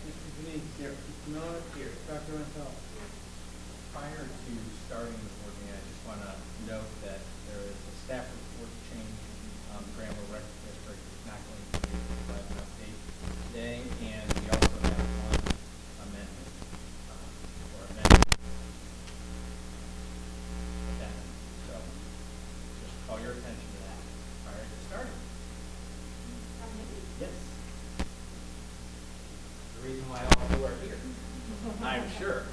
Mr. Denise, here. Mr. Miller, here. Dr. Renthal. Prior to starting the board meeting, I just want to note that there is a staff report change. Granville Rec District is not going to be able to provide an update today, and we also have one amendment or amendment. So just call your attention to that prior to starting. Yes. The reason why all of you are here, I'm sure.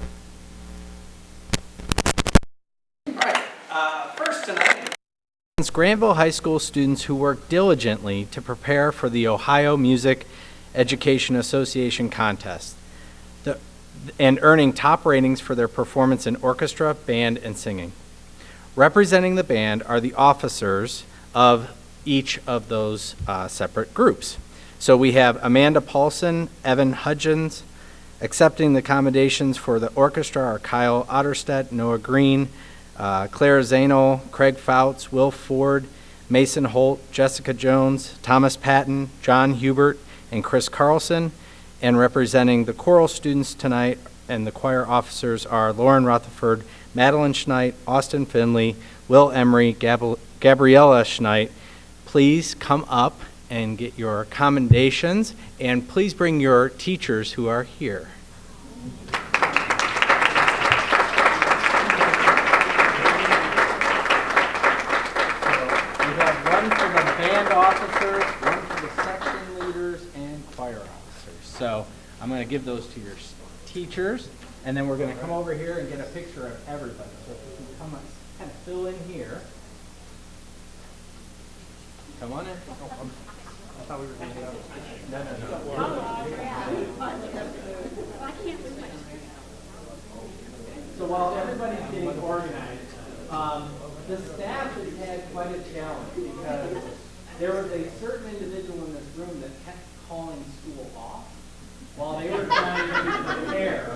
First tonight, Granville High School students who work diligently to prepare for the Ohio Music Education Association contest and earning top ratings for their performance in orchestra, band, and singing. Representing the band are the officers of each of those separate groups. So we have Amanda Paulson, Evan Hudgens. Accepting the commendations for the orchestra are Kyle Otterstedt, Noah Green, Claire Zano, Craig Fouts, Will Ford, Mason Holt, Jessica Jones, Thomas Patton, John Hubert, and Chris Carlson. And representing the choral students tonight and the choir officers are Lauren Rutherford, Madeline Schneid, Austin Finley, Will Emery, Gabriella Schneid. Please come up and get your commendations, and please bring your teachers who are here. Officers, one for the section leaders, and choir officers. So I'm going to give those to your teachers, and then we're going to come over here and get a picture of everybody. So if you can come and kind of fill in here. Come on in. I thought we were going to go. So while everybody's getting organized, the staff has had quite a challenge because there was a certain individual in this room that kept calling school off while they were trying to prepare.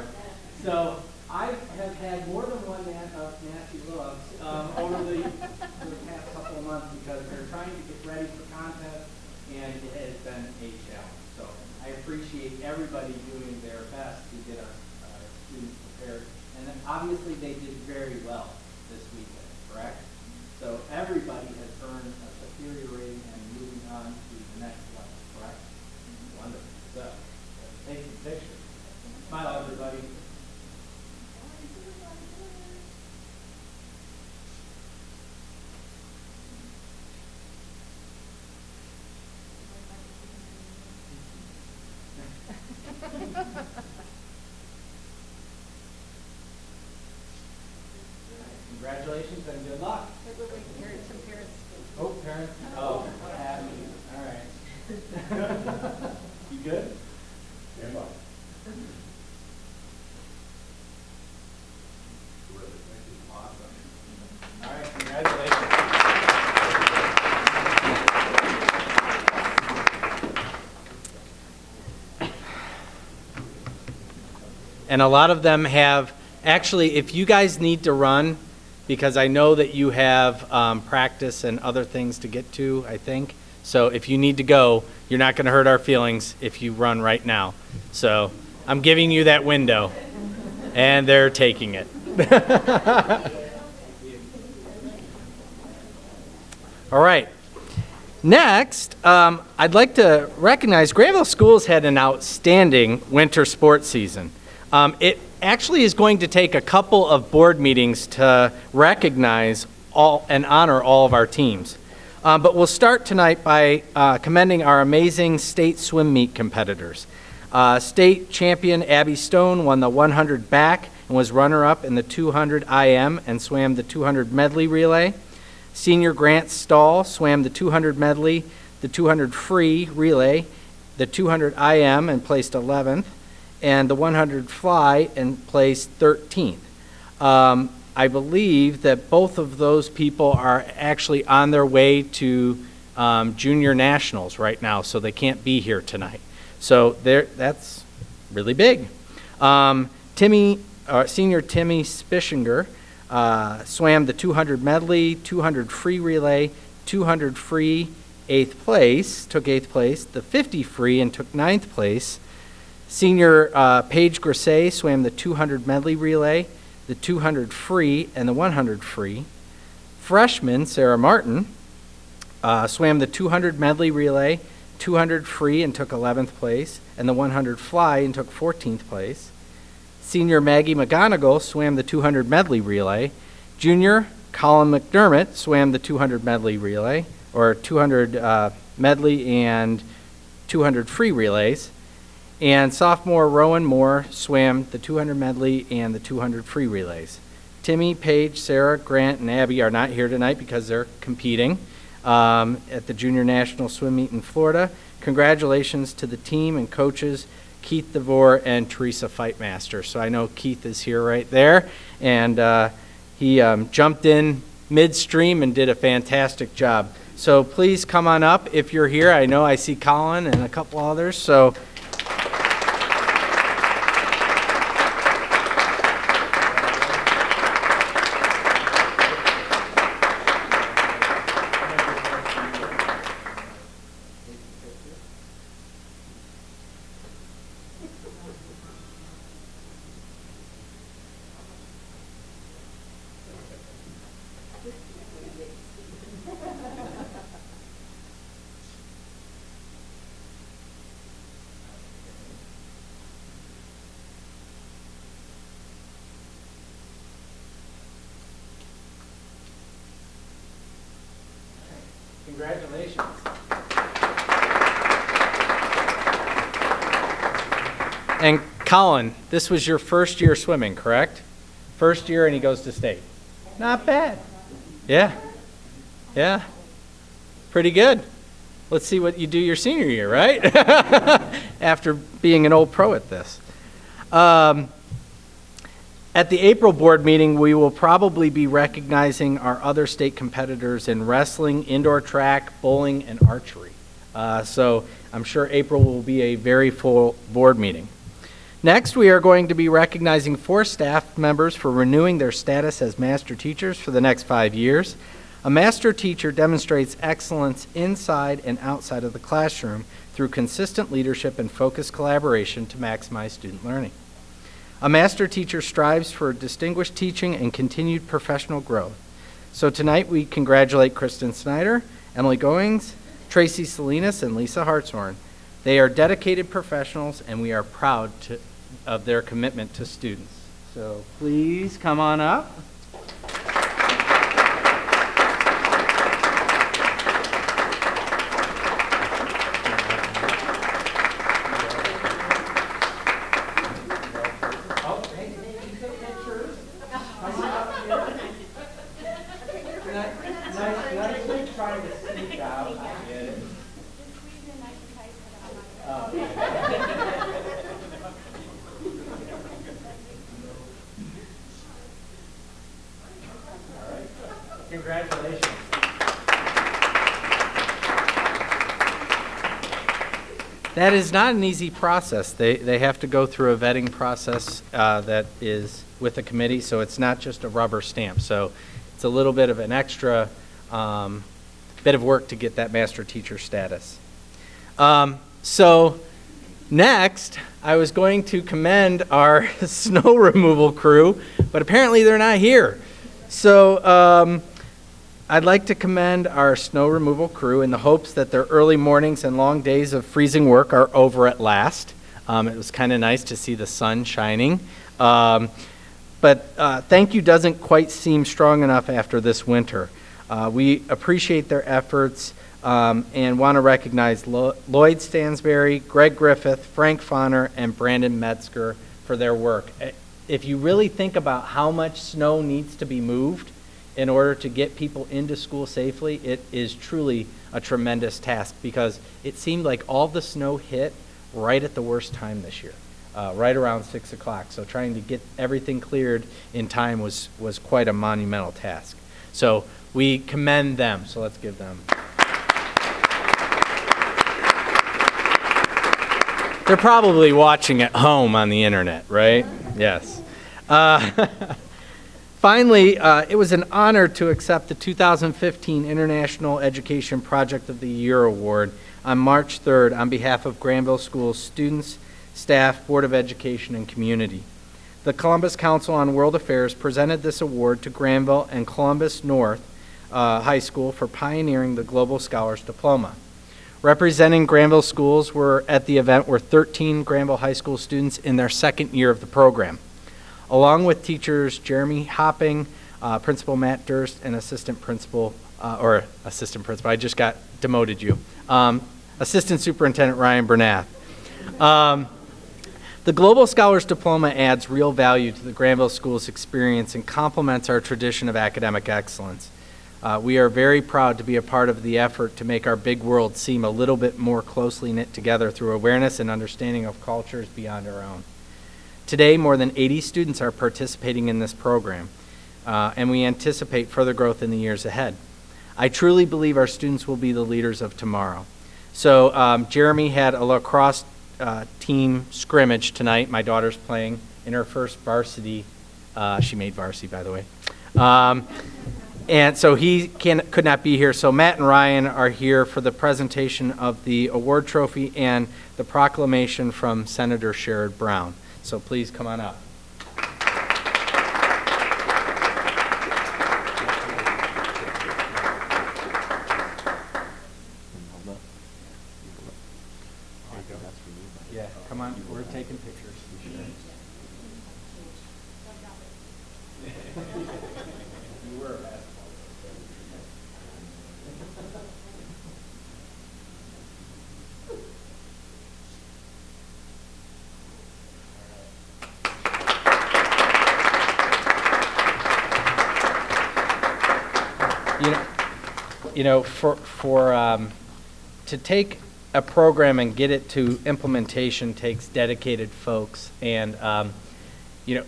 So I have had more than one nasty looks over the past couple of months because they're trying to get ready for contest, and it has been a challenge. So I appreciate everybody doing their best to get our students prepared. And then obviously they did very well this weekend, correct? So everybody has earned a superior rating and moving on to the next level, correct? Wonderful. So, take some pictures. Smile, everybody. Congratulations and good luck. Oh, parents. Oh, happy. All right. You good? Good luck. Awesome. All right, congratulations. And a lot of them have, actually, if you guys need to run, because I know that you have practice and other things to get to, I think. So if you need to go, you're not going to hurt our feelings if you run right now. So I'm giving you that window, and they're taking it. All right. Next, I'd like to recognize Granville Schools had an outstanding winter sports season. It actually is going to take a couple of board meetings to recognize all and honor all of our teams. But we'll start tonight by commending our amazing state swim meet competitors. State champion Abby Stone won the 100 back and was runner-up in the 200 IM and swam the 200 medley relay. Senior Grant Stahl swam the 200 medley, the 200 free relay, the 200 IM and placed 11th, and the 100 fly and placed 13th. I believe that both of those people are actually on their way to junior nationals right now, so they can't be here tonight. So that's really big. Senior Timmy Spishinger swam the 200 medley, 200 free relay, 200 free, took 8th place, the 50 free and took 9th place. Senior Paige Grissay swam the 200 medley relay, the 200 free, and the 100 free. Freshman Sarah Martin swam the 200 medley relay, 200 free and took 11th place, and the 100 fly and took 14th place. Senior Maggie McGonigal swam the 200 medley relay. Junior Colin McDermott swam the 200 medley relay, or 200 medley and 200 free relays. And sophomore Rowan Moore swam the 200 medley and the 200 free relays. Timmy, Paige, Sarah, Grant, and Abby are not here tonight because they're competing at the Junior National Swim Meet in Florida. Congratulations to the team and coaches, Keith DeVore and Teresa Fightmaster. So I know Keith is here right there, and he jumped in midstream and did a fantastic job. So please come on up if you're here. I know I see Colin and a couple others, so. Congratulations. And Colin, this was your first year swimming, correct? First year and he goes to state. Not bad. Yeah. Yeah. Pretty good. Let's see what you do your senior year, right? After being an old pro at this. At the April board meeting, we will probably be recognizing our other state competitors in wrestling, indoor track, bowling, and archery. So I'm sure April will be a very full board meeting. Next, we are going to be recognizing 4 staff members for renewing their status as master teachers for the next 5 years. A master teacher demonstrates excellence inside and outside of the classroom through consistent leadership and focused collaboration to maximize student learning. A master teacher strives for distinguished teaching and continued professional growth. So tonight we congratulate Kristen Snyder, Emily Goings, Tracy Salinas, and Lisa Hartshorn. They are dedicated professionals and we are proud of their commitment to students. So please come on up. Congratulations. That is not an easy process. They have to go through a vetting process that is with the committee, so it's not just a rubber stamp. So it's a little bit of an extra bit of work to get that master teacher status. So next, I was going to commend our snow removal crew, but apparently they're not here. So I'd like to commend our snow removal crew in the hopes that their early mornings and long days of freezing work are over at last. It was kind of nice to see the sun shining. But thank you doesn't quite seem strong enough after this winter. We appreciate their efforts and want to recognize Lloyd Stansberry, Greg Griffith, Frank Fonner, and Brandon Metzger for their work. If you really think about how much snow needs to be moved in order to get people into school safely, it is truly a tremendous task because it seemed like all the snow hit right at the worst time this year, right around 6 o'clock. So trying to get everything cleared in time was quite a monumental task. So we commend them, so let's give them. They're probably watching at home on the internet, right? Yes. Finally, it was an honor to accept the 2015 International Education Project of the Year Award on March 3rd on behalf of Granville Schools students, staff, Board of Education, and community. The Columbus Council on World Affairs presented this award to Granville and Columbus North High School for pioneering the Global Scholars Diploma. Representing Granville schools at the event were 13 Granville High School students in their second year of the program, along with teachers Jeremy Hopping, Principal Matt Durst, and Assistant Principal, I just got demoted you, Assistant Superintendent Ryan Bernath. The Global Scholars Diploma adds real value to the Granville Schools experience and complements our tradition of academic excellence. We are very proud to be a part of the effort to make our big world seem a little bit more closely knit together through awareness and understanding of cultures beyond our own. Today, more than 80 students are participating in this program, and we anticipate further growth in the years ahead. I truly believe our students will be the leaders of tomorrow. So Jeremy had a lacrosse team scrimmage tonight. My daughter's playing in her first varsity. She made varsity, by the way. And so he could not be here. So Matt and Ryan are here for the presentation of the award trophy and the proclamation from Senator Sherrod Brown. So please come on up. Yeah, come on. We're taking pictures. You were a basketball. To take a program and get it to implementation takes dedicated folks. And,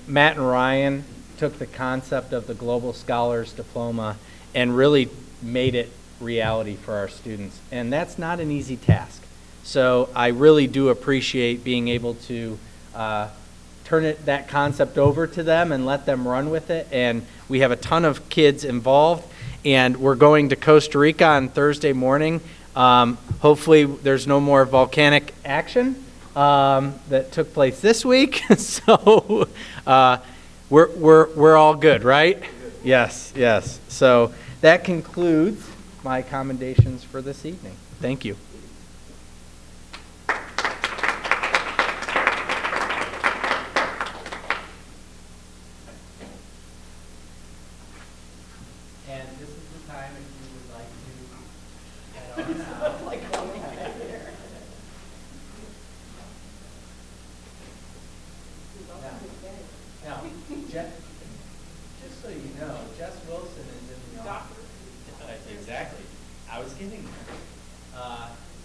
Matt and Ryan took the concept of the Global Scholars Diploma and really made it reality for our students. And that's not an easy task. So I really do appreciate being able to turn that concept over to them and let them run with it. And we have a ton of kids involved. And we're going to Costa Rica on Thursday morning. Hopefully there's no more volcanic action that took place this week. So we're all good, right? Yes. So that concludes my commendations for this evening. Thank you. And this is the time if you would like to head on out. Now, just so you know, Jess Wilson is in the office. Exactly. I was getting there.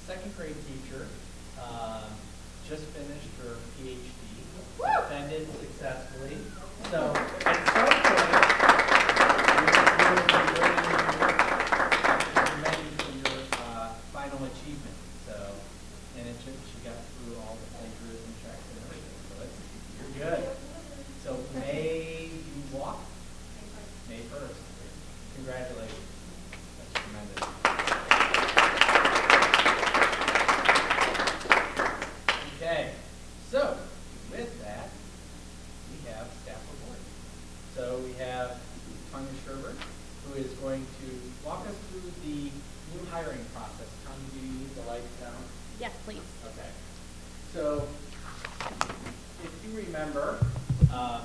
Second grade teacher, just finished her PhD, defended successfully. So at some point, you will be recommended for your final achievement. So, and she got through all the plagiarism checks and everything. So you're good. So May you walk? May 1st. Congratulations. That's tremendous. Okay. So with that, we have staff report. So we have Tanya Sherbert, who is going to walk us through the new hiring process. Tanya, do you need the lights down? Yes, please. Okay. So if you remember, one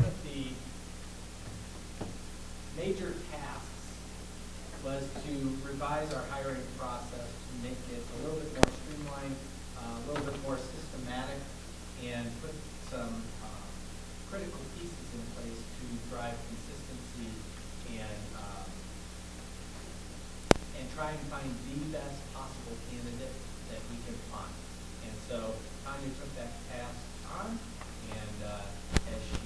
of the major tasks was to revise our hiring process to make it a little bit more streamlined, a little bit more systematic, and put some critical pieces in place to drive consistency and try and find the best possible candidate that we can find. And so Tanya took that task on, and as she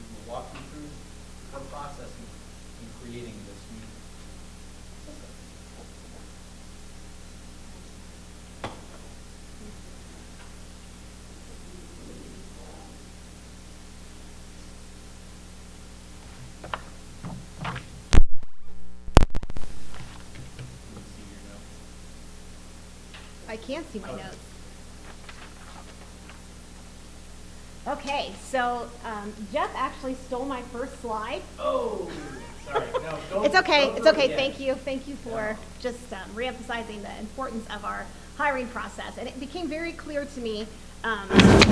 will walk you through her process in creating this new system. I can see my notes. Okay, so Jeff actually stole my first slide. Oh, sorry. No, don't, It's okay, don't it's do it okay. again. Thank you for just reemphasizing the importance of our hiring process. And it became very clear to me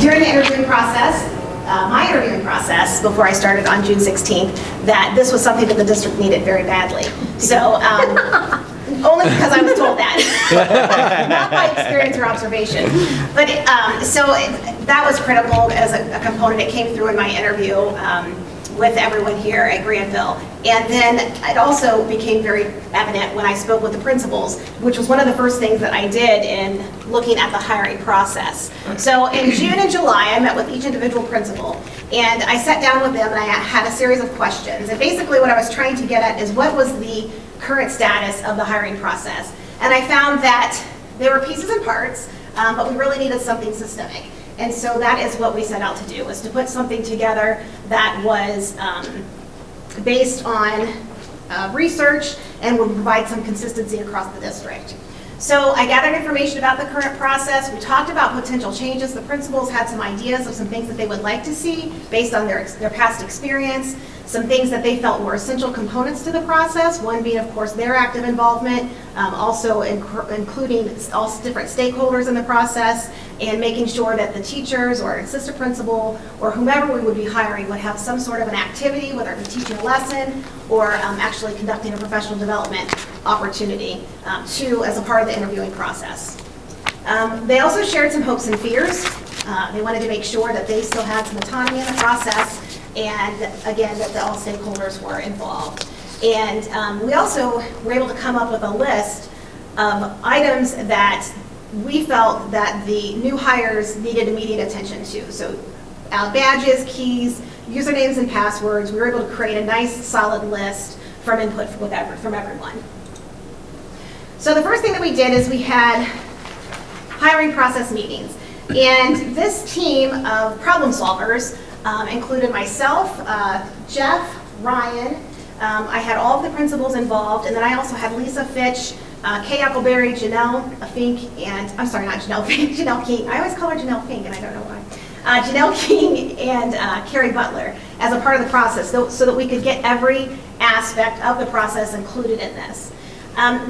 during the interviewing process, my interviewing process, before I started on June 16th, that this was something that the district needed very badly. So, only because I was told that, not by experience or observation. But that was critical as a component. It came through in my interview with everyone here at Granville. And then it also became very evident when I spoke with the principals, which was one of the first things that I did in looking at the hiring process. So in June and July, I met with each individual principal, and I sat down with them and I had a series of questions. And basically what I was trying to get at is what was the current status of the hiring process. And I found that there were pieces and parts, but we really needed something systemic. And so that is what we set out to do, was to put something together that was based on research and would provide some consistency across the district. So I gathered information about the current process. We talked about potential changes. The principals had some ideas of some things that they would like to see based on their past experience, some things that they felt were essential components to the process, one being, of course, their active involvement, also including all different stakeholders in the process, and making sure that the teachers or assistant principal or whomever we would be hiring would have some sort of an activity, whether it be teaching a lesson or actually conducting a professional development opportunity as a part of the interviewing process. They also shared some hopes and fears. They wanted to make sure that they still had some autonomy in the process, and again, that all stakeholders were involved. And we also were able to come up with a list of items that we felt that the new hires needed immediate attention to. So badges, keys, usernames, and passwords. We were able to create a nice, solid list from input from everyone. So the first thing that we did is we had hiring process meetings. And this team of problem solvers included myself, Jeff, Ryan. I had all of the principals involved, and then I also had Lisa Fitch, Kay Eccleberry, Janelle Fink, and I'm sorry, not Janelle Fink, Janelle King. I always call her Janelle Fink, and I don't know why. Janelle King and Carrie Butler as a part of the process, so that we could get every aspect of the process included in this.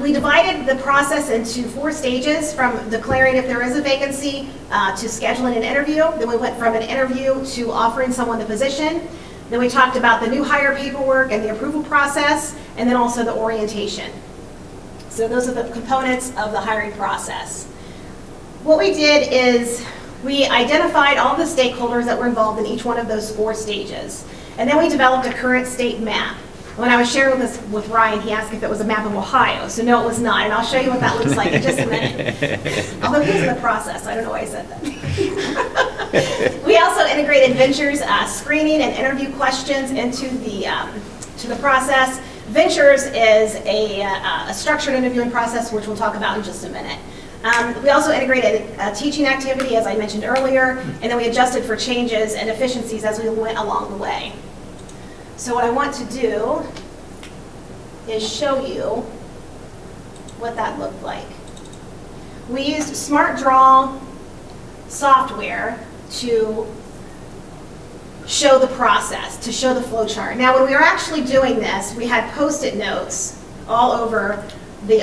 We divided the process into 4 stages, from declaring if there is a vacancy to scheduling an interview. Then we went from an interview to offering someone the position. Then we talked about the new hire paperwork and the approval process, and then also the orientation. So those are the components of the hiring process. What we did is we identified all the stakeholders that were involved in each one of those 4 stages. And then we developed a current state map. When I was sharing this with Ryan, he asked if it was a map of Ohio. So no, it was not. And I'll show you what that looks like in just a minute. Although he's in the process, I don't know why I said that. We also integrated Ventures screening and interview questions into the process. Ventures is a structured interviewing process, which we'll talk about in just a minute. We also integrated a teaching activity, as I mentioned earlier, and then we adjusted for changes and efficiencies as we went along the way. So what I want to do is show you what that looked like. We used SmartDraw software to show the process, to show the flow chart. Now, when we were actually doing this, we had Post-it notes all over the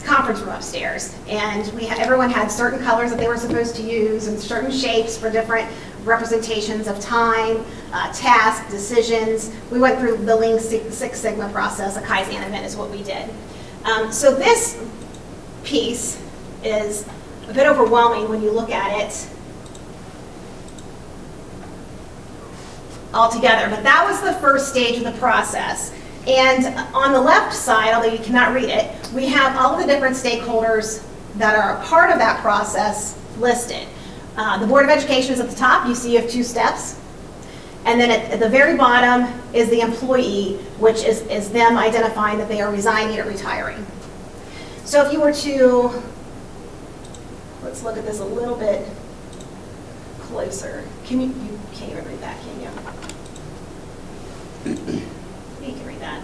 conference room upstairs, and everyone had certain colors that they were supposed to use and certain shapes for different representations of time, task, decisions. We went through the Lean Six Sigma process. A Kaizen event is what we did. So this piece is a bit overwhelming when you look at it all together, but that was the first stage of the process. And on the left side, although you cannot read it, we have all of the different stakeholders that are a part of that process listed. The Board of Education is at the top. You see you have 2 steps. And then at the very bottom is the employee, which is them identifying that they are resigning or retiring. So if you were to, let's look at this a little bit closer. You can't even read that, can you? You can read that.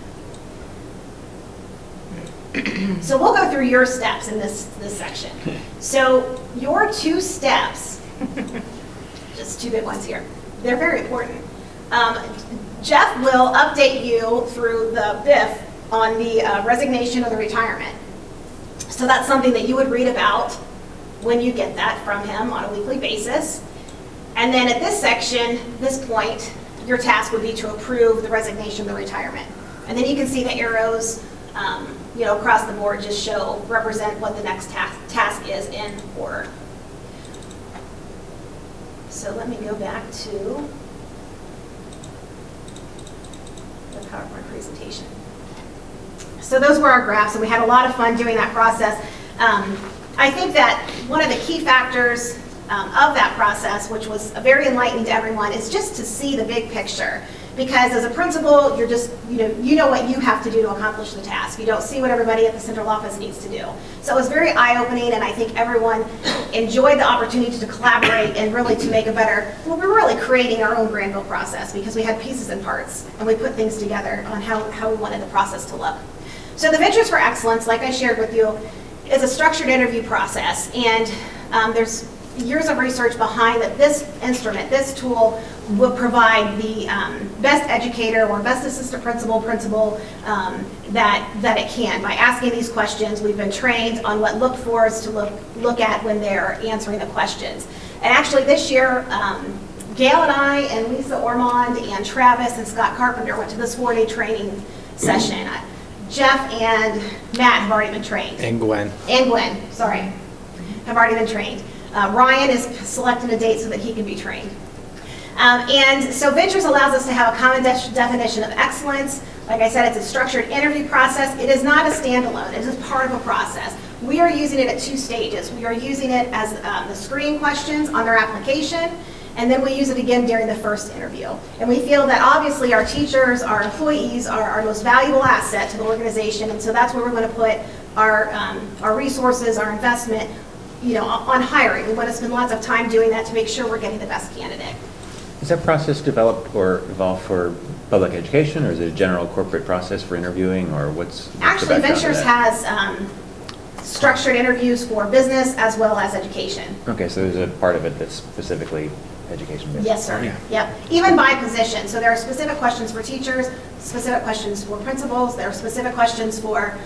So we'll go through your steps in this section. So your 2 steps, just 2 big ones here, they're very important. Jeff will update you through the BIF on the resignation or the retirement. So that's something that you would read about when you get that from him on a weekly basis. And then at this section, this point, your task would be to approve the resignation or the retirement. And then you can see the arrows across the board just represent what the next task is in order. So let me go back to the PowerPoint presentation. So those were our graphs, and we had a lot of fun doing that process. I think that one of the key factors of that process, which was very enlightening to everyone, is just to see the big picture. Because as a principal, you're just, you know what you have to do to accomplish the task. You don't see what everybody at the central office needs to do. So it was very eye-opening, and I think everyone enjoyed the opportunity to collaborate and really to make a better, well, we're really creating our own Granville process because we had pieces and parts, and we put things together on how we wanted the process to look. So the Ventures for Excellence, like I shared with you, is a structured interview process, and there's years of research behind that this instrument, this tool, will provide the best educator or best assistant principal that it can. By asking these questions, we've been trained on what look fors to look at when they're answering the questions. And actually this year, Gail and I and Lisa Ormond and Travis and Scott Carpenter went to this 4-day training session. Jeff and Matt have already been trained. And Gwen, sorry, have already been trained. Ryan is selecting a date so that he can be trained. And so Ventures allows us to have a common definition of excellence. Like I said, it's a structured interview process. It is not a standalone. It is part of a process. We are using it at 2 stages. We are using it as the screening questions on their application, and then we use it again during the first interview. And we feel that obviously our teachers, our employees are our most valuable asset to the organization, and so that's where we're going to put our resources, our investment, on hiring. We want to spend lots of time doing that to make sure we're getting the best candidate. Is that process developed or evolved for public education, or is it a general corporate process for interviewing, or what's the Actually, background to Ventures that? has structured interviews for business as well as education. Okay, so there's a part of it that's specifically education-based. Yes, sir. Yeah. Yep. Even by position. So there are specific questions for teachers, specific questions for principals, there are specific questions for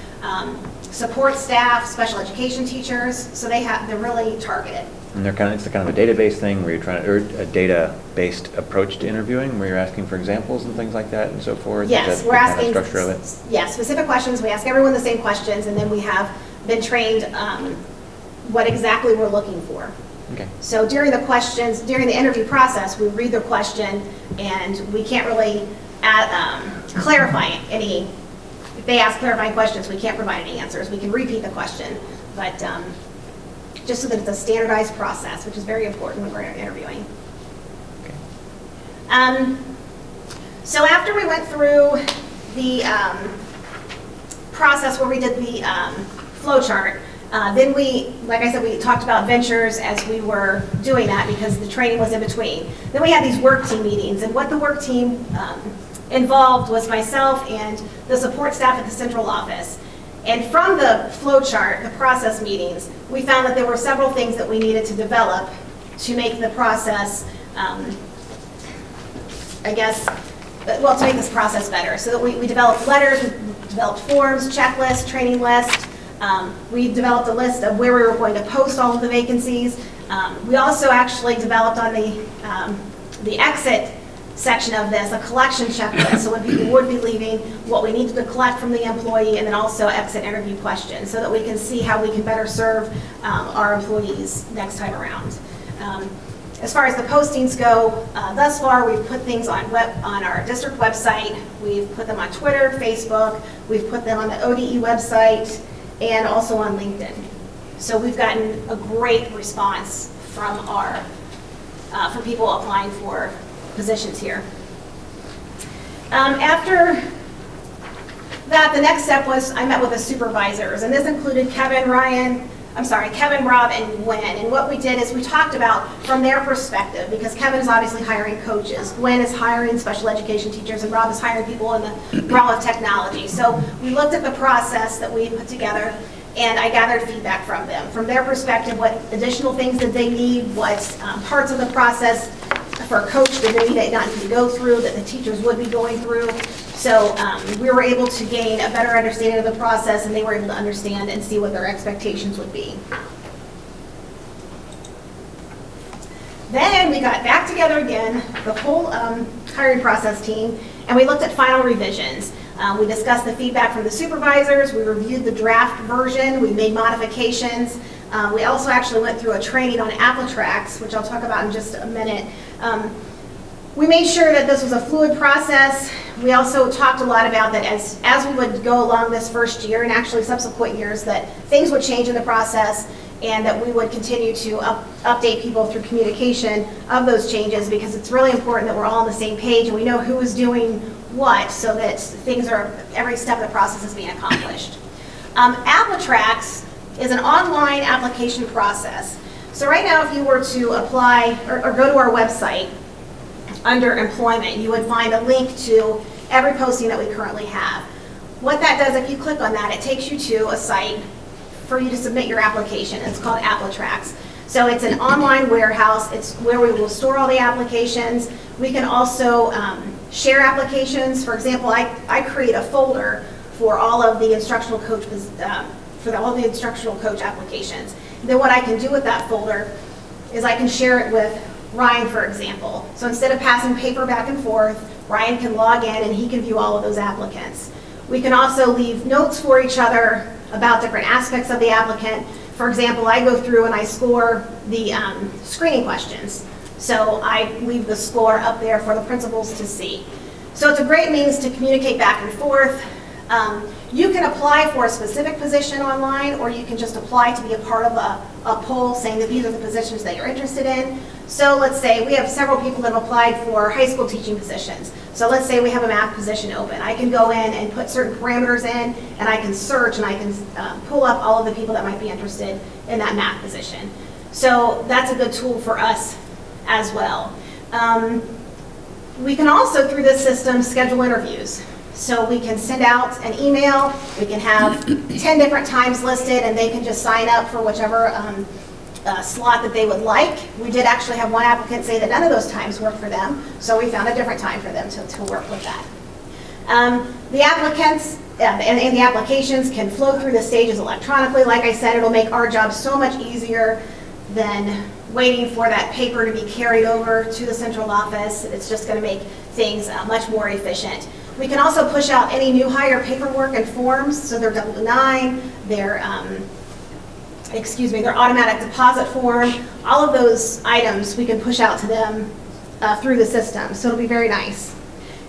support staff, special education teachers. So they're really targeted. And it's a kind of a database thing where or a data-based approach to interviewing, where you're asking for examples and things like that and so forth? Yes, Is that we're the kind of asking structure of it? Yeah, specific questions. We ask everyone the same questions, and then we have been trained what exactly we're looking for. Okay. So during the interview process, we read the question, and we can't really clarify any. If they ask clarifying questions, we can't provide any answers. We can repeat the question, but just so that it's a standardized process, which is very important when we're interviewing. Okay. So after we went through the process where we did the flow chart, then like I said, we talked about Ventures as we were doing that because the training was in between. Then we had these work team meetings, and what the work team involved was myself and the support staff at the central office. And from the flow chart, the process meetings, we found that there were several things that we needed to develop to make the process, to make this process better. So that we developed letters, we developed forms, checklists, training lists. We developed a list of where we were going to post all of the vacancies. We also actually developed on the exit section of this a collection checklist, so when people would be leaving, what we needed to collect from the employee, and then also exit interview questions so that we can see how we can better serve our employees next time around. As far as the postings go, thus far we've put things on our district website, we've put them on Twitter, Facebook, we've put them on the ODE website, and also on LinkedIn. So we've gotten a great response from from people applying for positions here. After that, the next step was I met with the supervisors, and this included Kevin, Ryan, Kevin, Rob, and Gwen. And what we did is we talked about from their perspective, because Kevin is obviously hiring coaches, Gwen is hiring special education teachers, and Rob is hiring people in the realm of technology. So we looked at the process that we put together, and I gathered feedback from them. From their perspective, what additional things did they need, what parts of the process for a coach did they not need to go through, that the teachers would be going through. So we were able to gain a better understanding of the process, and they were able to understand and see what their expectations would be. Then we got back together again, the whole hiring process team, and we looked at final revisions. We discussed the feedback from the supervisors, we reviewed the draft version, we made modifications. We also actually went through a training on AppleTracks, which I'll talk about in just a minute. We made sure that this was a fluid process. We also talked a lot about that as we would go along this first year and actually subsequent years, that things would change in the process and that we would continue to update people through communication of those changes, because it's really important that we're all on the same page and we know who is doing what, so that every step of the process is being accomplished. AppleTracks is an online application process. So right now, if you were to apply or go to our website under employment, you would find a link to every posting that we currently have. What that does, if you click on that, it takes you to a site for you to submit your application. It's called AppleTracks. So it's an online warehouse. It's where we will store all the applications. We can also share applications. For example, I create a folder for all of the instructional coach applications. And then what I can do with that folder is I can share it with Ryan, for example. So instead of passing paper back and forth, Ryan can log in and he can view all of those applicants. We can also leave notes for each other about different aspects of the applicant. For example, I go through and I score the screening questions. So I leave the score up there for the principals to see. So it's a great means to communicate back and forth. You can apply for a specific position online, or you can just apply to be a part of a poll saying that these are the positions that you're interested in. So let's say we have several people that have applied for high school teaching positions. So let's say we have a math position open. I can go in and put certain parameters in, and I can search, and I can pull up all of the people that might be interested in that math position. So that's a good tool for us as well. We can also, through this system, schedule interviews. So we can send out an email, we can have 10 different times listed, and they can just sign up for whichever slot that they would like. We did actually have one applicant say that none of those times worked for them, so we found a different time for them to work with that. The applicants and the applications can flow through the stages electronically. Like I said, it'll make our job so much easier than waiting for that paper to be carried over to the central office. It's just going to make things much more efficient. We can also push out any new hire paperwork and forms, so their W-9, their automatic deposit form, all of those items we can push out to them through the system, so it'll be very nice.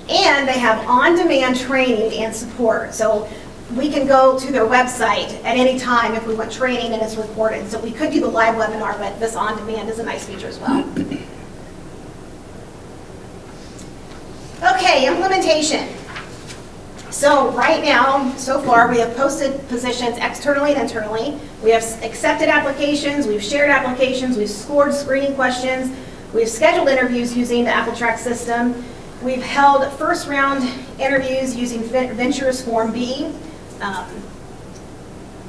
And they have on-demand training and support, so we can go to their website at any time if we want training and it's recorded. So we could do the live webinar, but this on-demand is a nice feature as well. Okay, implementation. So right now, so far, we have posted positions externally and internally. We have accepted applications, we've shared applications, we've scored screening questions, we've scheduled interviews using the AppleTracks system. We've held first round interviews using Ventures Form B.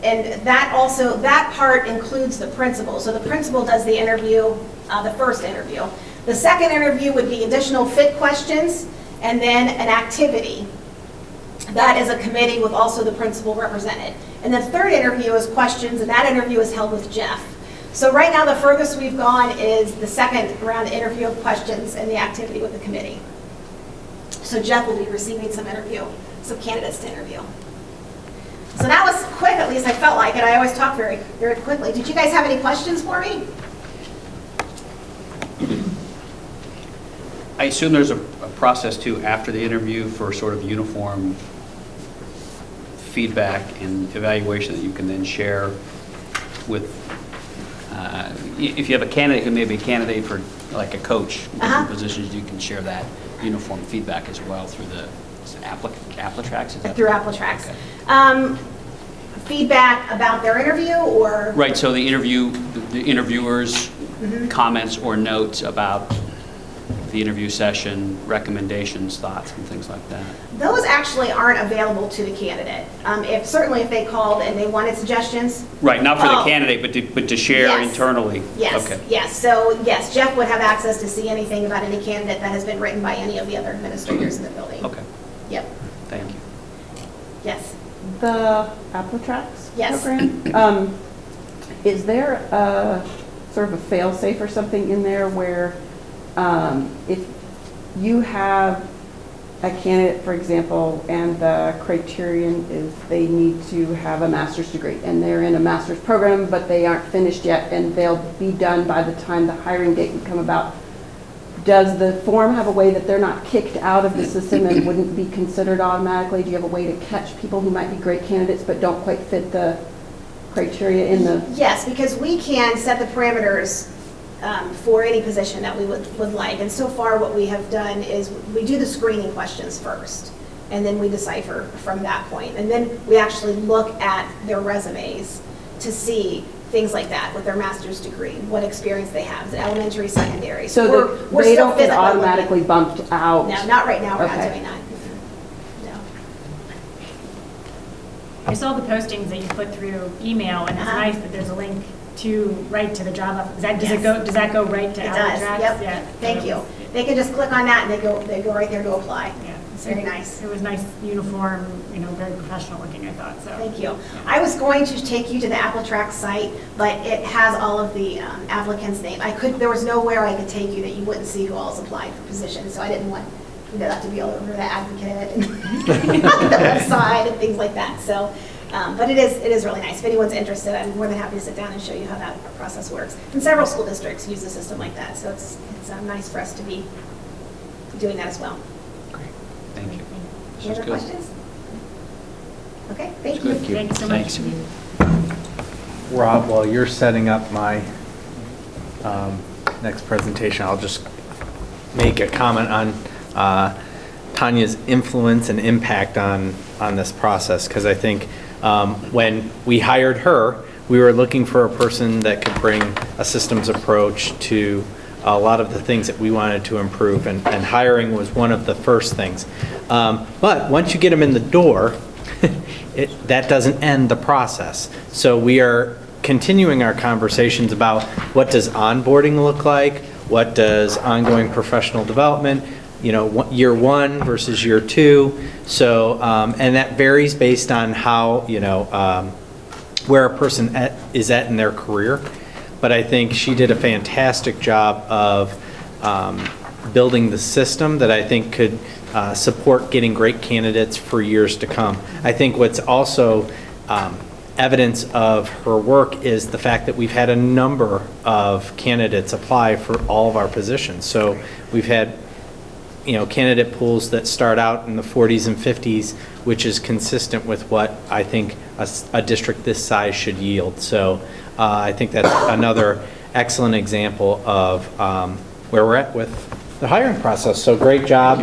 And that part includes the principal. So the principal does the interview, the first interview. The second interview would be additional fit questions, and then an activity. That is a committee with also the principal represented. And the third interview is questions, and that interview is held with Jeff. So right now the furthest we've gone is the second round interview of questions and the activity with the committee. So Jeff will be receiving some candidates to interview. So that was quick, at least I felt like it. I always talk very, very quickly. Did you guys have any questions for me? I assume there's a process too after the interview for sort of uniform feedback and evaluation that you can then share with, if you have a candidate who may be a candidate for like a coach in different positions, you can share that uniform feedback as well through the AppleTracks? Through AppleTracks. Okay. feedback about their interview or? Right, so the interviewers' comments or notes about the interview session, recommendations, thoughts, and things like that. Those actually aren't available to the candidate. Certainly if they called and they wanted suggestions. Right, not for the Oh. candidate, but to share Yes. internally. Yes, Okay. yes. So yes, Jeff would have access to see anything about any candidate that has been written by any of the other administrators in the building. Okay, Yep, thank you. yes. The Appltracks Yes. program, is there a sort of a fail-safe or something in there where if you have a candidate, for example, and the criterion is they need to have a master's degree, and they're in a master's program, but they aren't finished yet, and they'll be done by the time the hiring date would come about, does the form have a way that they're not kicked out of the system and wouldn't be considered automatically? Do you have a way to catch people who might be great candidates but don't quite fit the criteria in the? Yes, because we can set the parameters for any position that we would like. And so far, what we have done is we do the screening questions first, and then we decipher from that point. And then we actually look at their resumes to see things like that with their master's degree, what experience they have, is it elementary, secondary. So we're that they still don't get physically looking. automatically bumped out? No, not right now, we're not Okay. doing that. No. I saw the postings that you put through email, and it's Uh-huh. nice that there's a link to right to the job. Does Yes. does that go right to It Appltracks? does, yep. Yeah. Thank you. They can just click on that and they go right there to apply. Yeah. It's very nice. It was nice uniform, very professional looking, I thought, so. Thank you. I was going to take you to the Appltracks site, but it has all of the applicants' name. There was nowhere I could take you that you wouldn't see who all's applied for positions, so I didn't want that to be all over the Advocate and the website and things like that. So, but it is really nice. If anyone's interested, I'm more than happy to sit down and show you how that process works. And several school districts use a system like that, so it's nice for us to be doing that as well. Thank you. Any other Sounds good. questions? Okay, thank you. Thanks so much. Thanks. Rob, while you're setting up my next presentation, I'll just make a comment on Tanya's influence and impact on this process, because I think when we hired her, we were looking for a person that could bring a systems approach to a lot of the things that we wanted to improve, and hiring was one of the first things. But once you get them in the door, that doesn't end the process. So we are continuing our conversations about what does onboarding look like, what does ongoing professional development, year one versus year two. So, and that varies based on how, where a person is at in their career. But I think she did a fantastic job of building the system that I think could support getting great candidates for years to come. I think what's also evidence of her work is the fact that we've had a number of candidates apply for all of our positions. So we've had candidate pools that start out in the 40s and 50s, which is consistent with what I think a district this size should yield. So I think that's another excellent example of where we're at with the hiring process. So great job.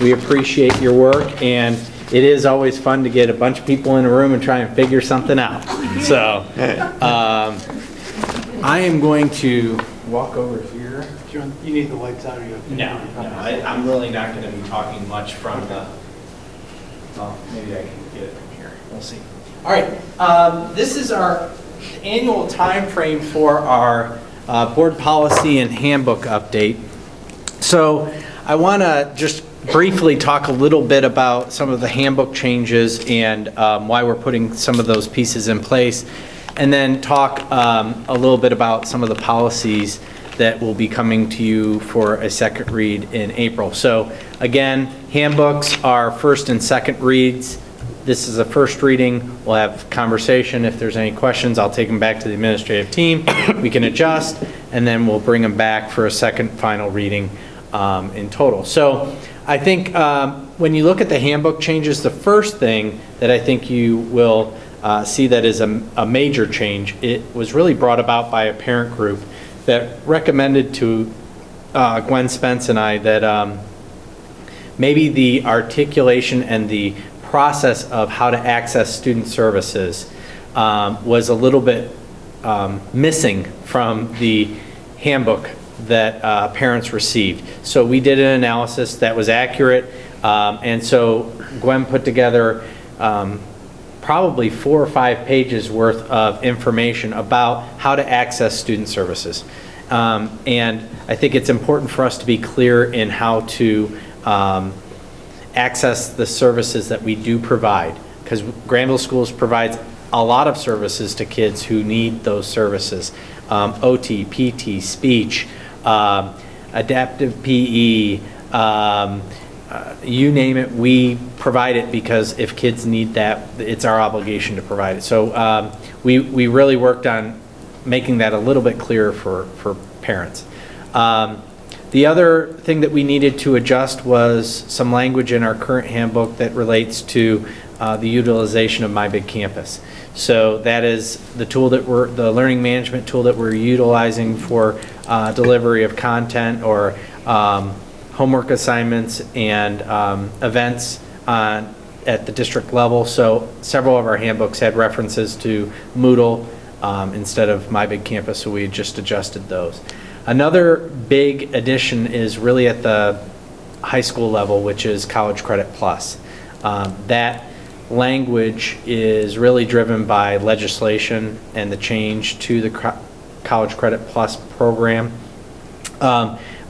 We appreciate your work, and it is always fun to get a bunch of people in a room and try and figure something out. So I am going to walk over here. John, you need the lights out, or you? No, I'm really not going to be talking much from the, well, maybe I can get it from here. We'll see. All right, this is our annual time frame for our board policy and handbook update. So I want to just briefly talk a little bit about some of the handbook changes and why we're putting some of those pieces in place, and then talk a little bit about some of the policies that will be coming to you for a second read in April. So again, handbooks are first and second reads. This is a first reading. We'll have conversation. If there's any questions, I'll take them back to the administrative team. We can adjust, and then we'll bring them back for a second final reading in total. So I think when you look at the handbook changes, the first thing that I think you will see that is a major change, it was really brought about by a parent group that recommended to Gwen Spence and I that maybe the articulation and the process of how to access student services was a little bit missing from the handbook that parents received. So we did an analysis that was accurate, and so Gwen put together probably 4 or 5 pages worth of information about how to access student services. And I think it's important for us to be clear in how to access the services that we do provide, because Granville Schools provides a lot of services to kids who need those services. OT, PT, speech, adaptive PE, you name it, we provide it, because if kids need that, it's our obligation to provide it. So we really worked on making that a little bit clearer for parents. The other thing that we needed to adjust was some language in our current handbook that relates to the utilization of My Big Campus. So that is the tool that the learning management tool that we're utilizing for delivery of content or homework assignments and events at the district level. So several of our handbooks had references to Moodle instead of My Big Campus, so we just adjusted those. Another big addition is really at the high school level, which is College Credit Plus. That language is really driven by legislation and the change to the College Credit Plus program.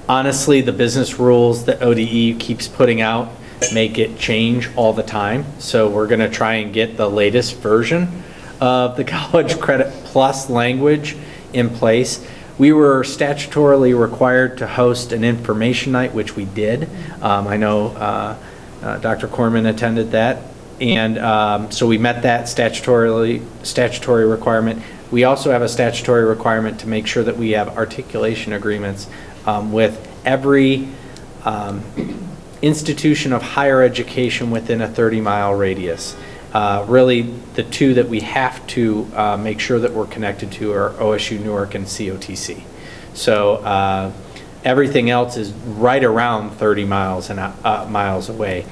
Honestly, the business rules that ODE keeps putting out make it change all the time. So we're going to try and get the latest version of the College Credit Plus language in place. We were statutorily required to host an information night, which we did. I know Dr. Corman attended that. And so we met that statutory requirement. We also have a statutory requirement to make sure that we have articulation agreements with every institution of higher education within a 30-mile radius. Really, the two that we have to make sure that we're connected to are OSU Newark and COTC. So everything else is right around 30 miles away.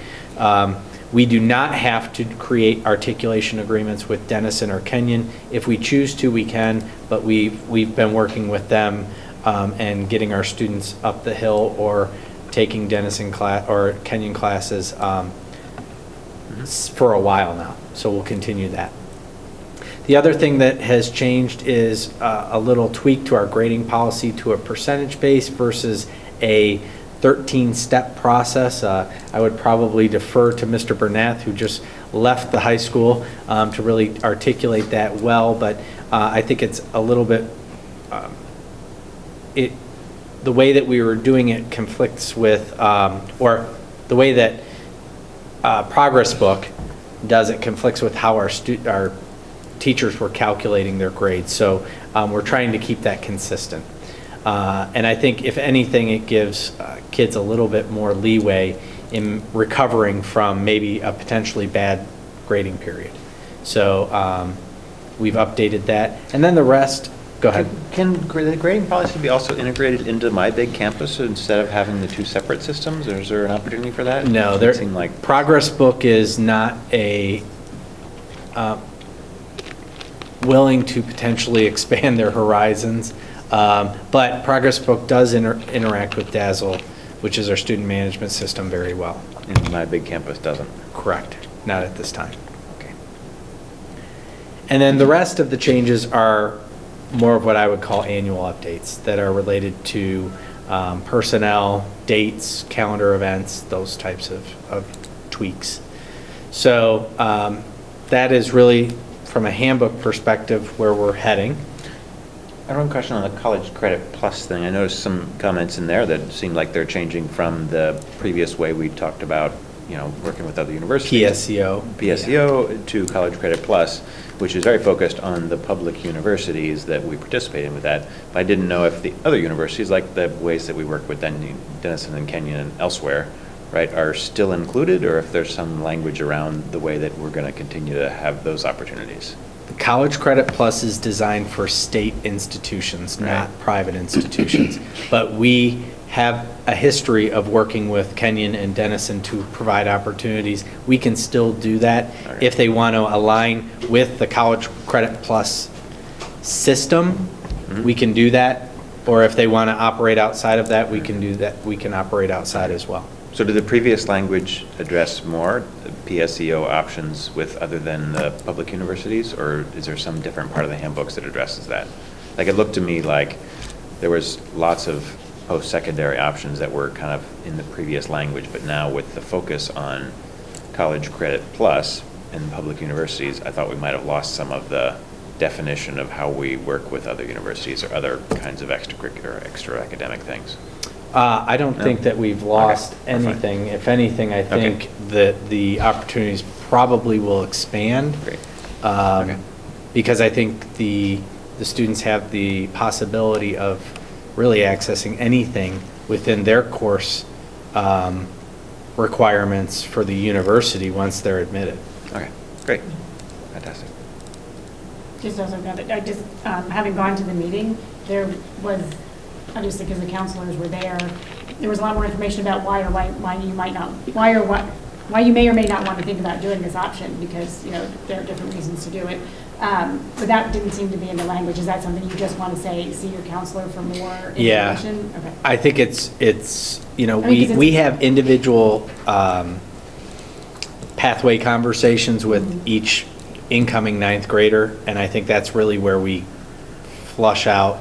We do not have to create articulation agreements with Denison or Kenyon. If we choose to, we can, but we've been working with them and getting our students up the hill or taking Denison class or Kenyon classes for a while now. So we'll continue that. The other thing that has changed is a little tweak to our grading policy to a percentage base versus a 13-step process. I would probably defer to Mr. Bernath, who just left the high school, to really articulate that well, but I think it's a little bit, the way that we were doing it conflicts with, or the way that Progress Book does it conflicts with how our teachers were calculating their grades. So we're trying to keep that consistent. And I think, if anything, it gives kids a little bit more leeway in recovering from maybe a potentially bad grading period. So we've updated that. And then the rest, go ahead. Can the grading policy be also integrated into My Big Campus instead of having the two separate systems? Or is there an opportunity for that? No, It seemed like Progress Book is not willing to potentially expand their horizons. But Progress Book does interact with Dazzle, which is our student management system, very well. And My Big Campus doesn't. Correct. Not at this time. Okay. And then the rest of the changes are more of what I would call annual updates that are related to personnel, dates, calendar events, those types of tweaks. So that is really, from a handbook perspective, where we're heading. I have one question on the College Credit Plus thing. I noticed some comments in there that seemed like they're changing from the previous way we talked about, working with other universities. PSEO to College Credit Plus, which is very focused on the public universities that we participate in with that. But I didn't know if the other universities, like the ways that we work with Denison and Kenyon and elsewhere, right, are still included, or if there's some language around the way that we're going to continue to have those opportunities. College Credit Plus is designed for state institutions, not private institutions. But we have a history of working with Kenyon and Denison to provide opportunities, we can still do that. Okay. If they want to align with the College Credit Plus system, we can do that. Or if they want to operate outside of that, we can do that. We can operate outside as well. So did the previous language address more PSEO options with other than the public universities, or is there some different part of the handbooks that addresses that? Like, it looked to me like there was lots of post-secondary options that were kind of in the previous language, but now with the focus on College Credit Plus and public universities, I thought we might have lost some of the definition of how we work with other universities or other kinds of extracurricular, extra academic things. I don't No? think that we've lost Okay, we're fine. anything. If anything, I think that the opportunities probably will expand. Great. Um, Okay. Because I think the students have the possibility of really accessing anything within their course requirements for the university once they're admitted. Okay, great. Fantastic. Just also got it, I just, having gone to the meeting, there was, obviously because the counselors were there was a lot more information about why you might not, why you may or may not want to think about doing this option, because, you know, there are different reasons to do it. But that didn't seem to be in the language. Is that something you just want to say, see your counselor for more Yeah. information? Okay. I think it's you know, I mean, 'cause it's- we have individual pathway conversations with each incoming ninth grader, and I think that's really where we flush out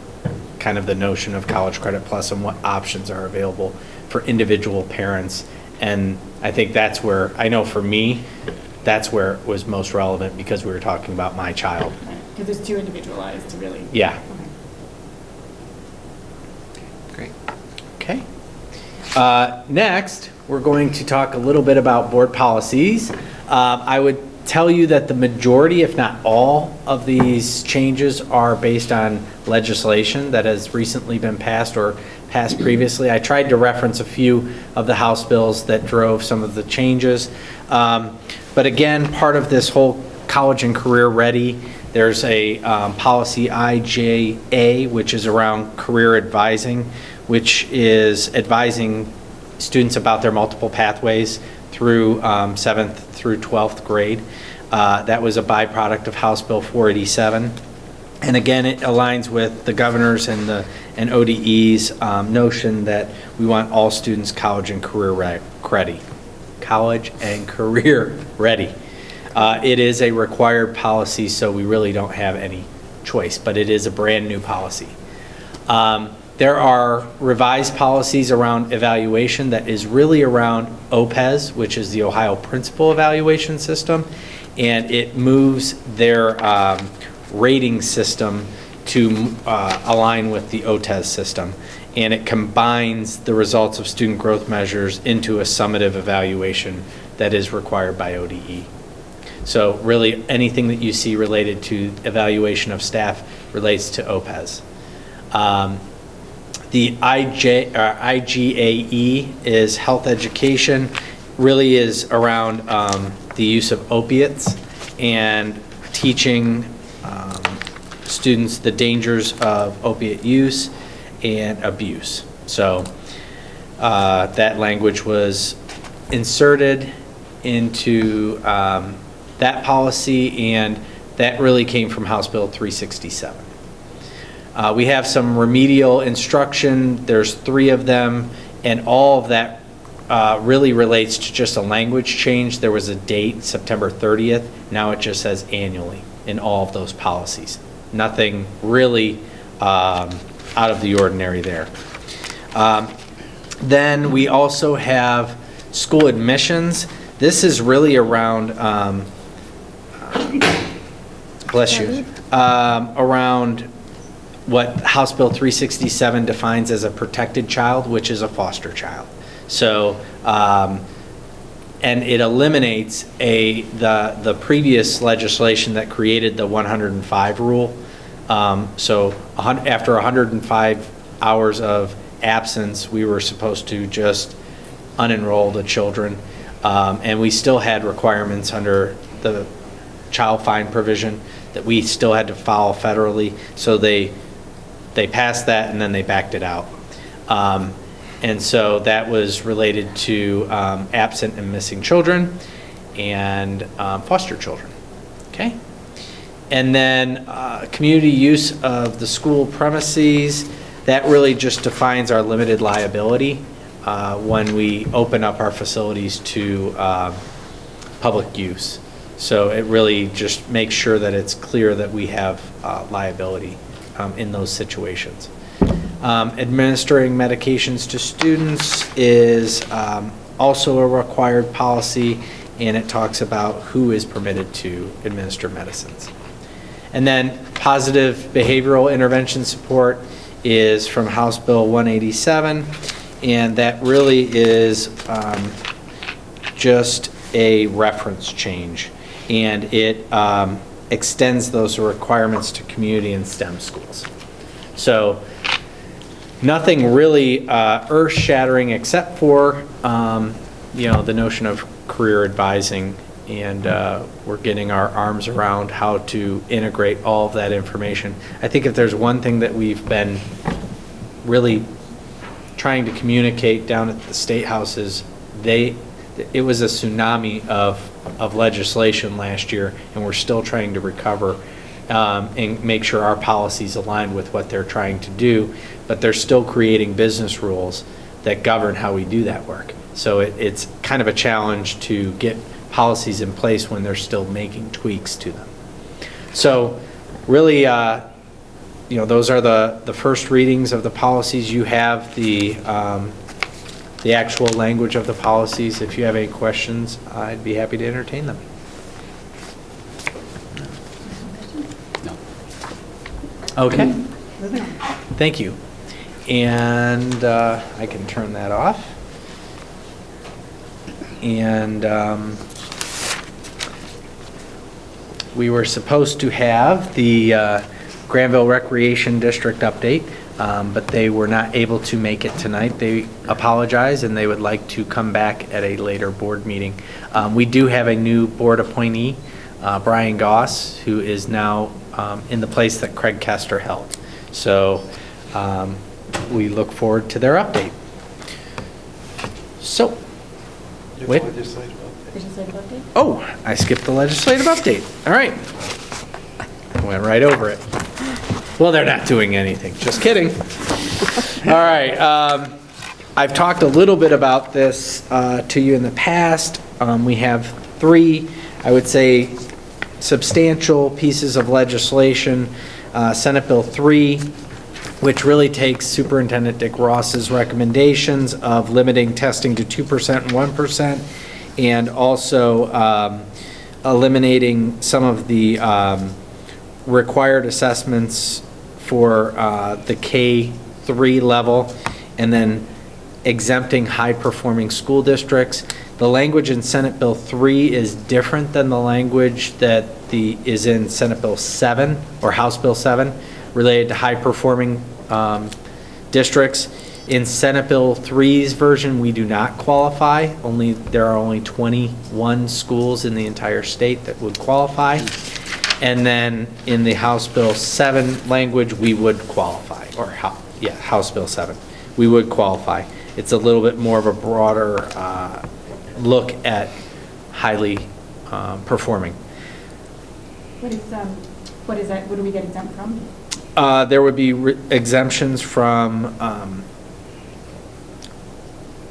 kind of the notion of College Credit Plus and what options are available for individual parents. And I think that's where, I know for me, that's where it was most relevant, because we were talking about my child. Because it's too individualized to really. Yeah. Okay. Great. Okay. Next, we're going to talk a little bit about board policies. I would tell you that the majority, if not all, of these changes are based on legislation that has recently been passed or passed previously. I tried to reference a few of the House bills that drove some of the changes. But again, part of this whole college and career ready, there's a policy IJA, which is around career advising, which is advising students about their multiple pathways through 7th through 12th grade. That was a byproduct of House Bill 487. And again, it aligns with the governor's and ODE's notion that we want all students college and career ready. College and career ready. It is a required policy, so we really don't have any choice, but it is a brand new policy. There are revised policies around evaluation that is really around OPES, which is the Ohio Principal Evaluation System, and it moves their rating system to align with the OTES system, and it combines the results of student growth measures into a summative evaluation that is required by ODE. So really, anything that you see related to evaluation of staff relates to OPES. The IGAE is health education, really is around the use of opiates and teaching students the dangers of opiate use and abuse. So that language was inserted into that policy, and that really came from House Bill 367. We have some remedial instruction. There's 3 of them, and all of that really relates to just a language change. There was a date, September 30th. Now it just says annually in all of those policies. Nothing really out of the ordinary there. Then we also have school admissions. This is really around, bless you, around what House Bill 367 defines as a protected child, which is a foster child. So, and it eliminates the previous legislation that created the 105 rule. So after 105 hours of absence, we were supposed to just unenroll the children. And we still had requirements under the child fine provision that we still had to follow federally. So they passed that, and then they backed it out. And so that was related to absent and missing children and foster children. Okay? And then community use of the school premises, that really just defines our limited liability when we open up our facilities to public use. So it really just makes sure that it's clear that we have liability in those situations. Administering medications to students is also a required policy, and it talks about who is permitted to administer medicines. And then positive behavioral intervention support is from House Bill 187, and that really is just a reference change, and it extends those requirements to community and STEM schools. So nothing really earth-shattering except for the notion of career advising, and we're getting our arms around how to integrate all of that information. I think if there's one thing that we've been really trying to communicate down at the State House is it was a tsunami of legislation last year, and we're still trying to recover and make sure our policies align with what they're trying to do, but they're still creating business rules that govern how we do that work. So it's kind of a challenge to get policies in place when they're still making tweaks to them. So really, those are the first readings of the policies. You have the actual language of the policies. If you have any questions, I'd be happy to entertain them. No. Okay. Thank you. And I can turn that off. And we were supposed to have the Granville Recreation District update, but they were not able to make it tonight. They apologize, and they would like to come back at a later board meeting. We do have a new board appointee, Brian Goss, who is now in the place that Craig Kester held. So we look forward to their update. So, wait. Legislative update. Legislative update? Oh, I skipped the legislative update. All right. I went right over it. Well, they're not doing anything. Just kidding. All right. I've talked a little bit about this to you in the past. We have three, I would say, substantial pieces of legislation. Senate Bill 3, which really takes Superintendent Dick Ross's recommendations of limiting testing to 2% and 1%, and also eliminating some of the required assessments for the K-3 level, and then exempting high-performing school districts. The language in Senate Bill 3 is different than the language that is in Senate Bill 7 or House Bill 7 related to high-performing districts. In Senate Bill 3's version, we do not qualify. There are only 21 schools in the entire state that would qualify. And then in the House Bill 7 language, we would qualify, House Bill 7. We would qualify. It's a little bit more of a broader look at highly performing. What is that, what do we get exempt from? There would be exemptions from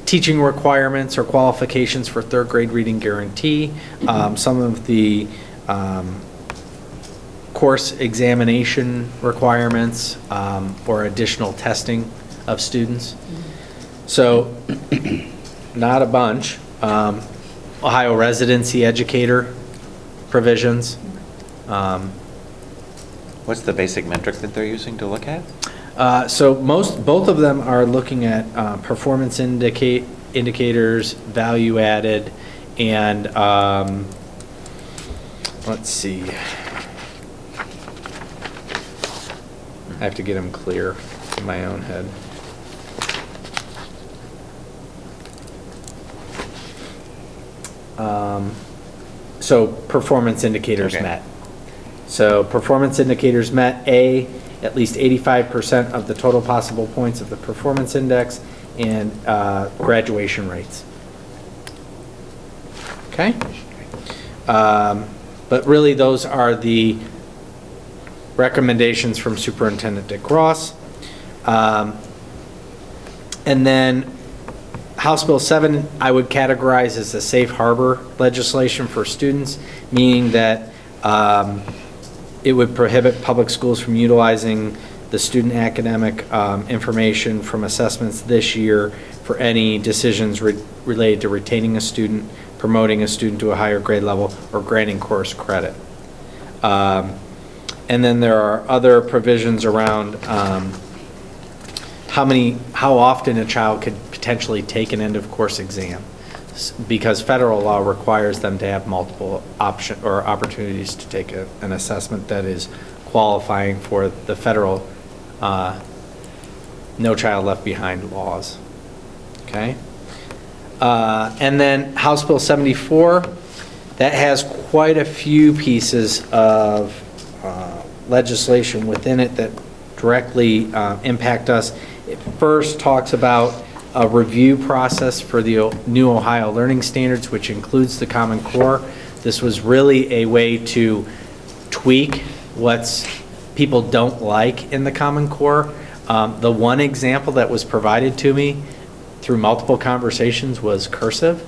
teaching requirements or qualifications for third grade reading guarantee, some of the course examination requirements, or additional testing of students. So, not a bunch. Ohio residency educator provisions. What's the basic metric that they're using to look at? So both of them are looking at performance indicators, value added, and let's see. I have to get them clear in my own head. So performance indicators Okay. met. So performance indicators met: A, at least 85% of the total possible points of the performance index; and graduation rates. Okay? But really, those are the recommendations from Superintendent Dick Ross. And then House Bill 7, I would categorize as a safe harbor legislation for students, meaning that it would prohibit public schools from utilizing the student academic information from assessments this year for any decisions related to retaining a student, promoting a student to a higher grade level, or granting course credit. And then there are other provisions around how often a child could potentially take an end of course exam, because federal law requires them to have multiple opportunities to take an assessment that is qualifying for the federal No Child Left Behind laws. Okay? And then House Bill 74, that has quite a few pieces of legislation within it that directly impact us. It first talks about a review process for the new Ohio Learning Standards, which includes the Common Core. This was really a way to tweak what people don't like in the Common Core. The one example that was provided to me through multiple conversations was cursive.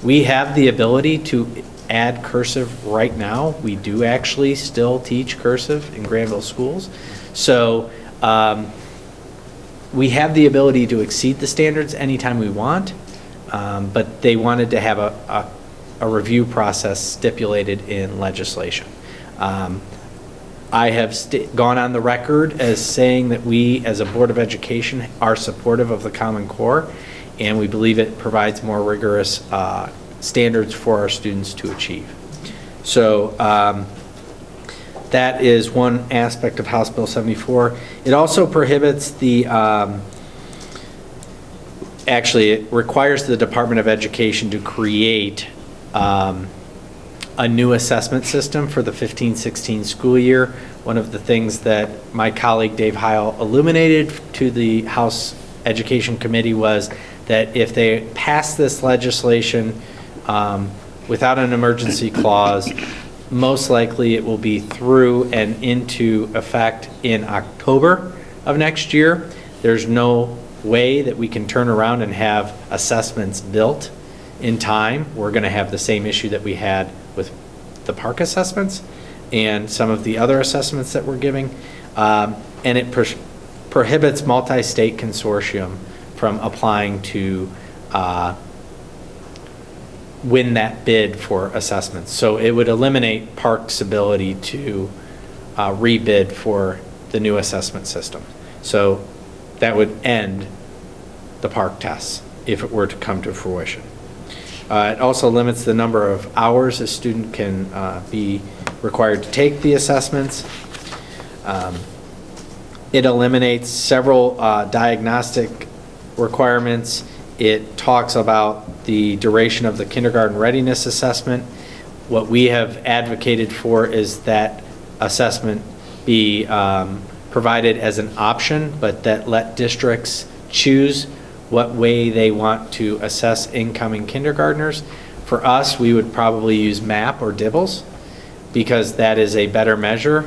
We have the ability to add cursive right now. We do actually still teach cursive in Granville schools. So we have the ability to exceed the standards anytime we want, but they wanted to have a review process stipulated in legislation. I have gone on the record as saying that we, as a Board of Education, are supportive of the Common Core, and we believe it provides more rigorous standards for our students to achieve. So that is one aspect of House Bill 74. It also prohibits actually, it requires the Department of Education to create a new assessment system for the 15-16 school year. One of the things that my colleague Dave Heil illuminated to the House Education Committee was that if they pass this legislation without an emergency clause, most likely it will be through and into effect in October of next year. There's no way that we can turn around and have assessments built in time. We're going to have the same issue that we had with the park assessments and some of the other assessments that we're giving. And it prohibits multi-state consortium from applying to win that bid for assessments. So it would eliminate Park's ability to rebid for the new assessment system. So that would end the Park tests if it were to come to fruition. It also limits the number of hours a student can be required to take the assessments. It eliminates several diagnostic requirements. It talks about the duration of the kindergarten readiness assessment. What we have advocated for is that assessment be provided as an option, but that let districts choose what way they want to assess incoming kindergartners. For us, we would probably use MAP or DIBELS because that is a better measure.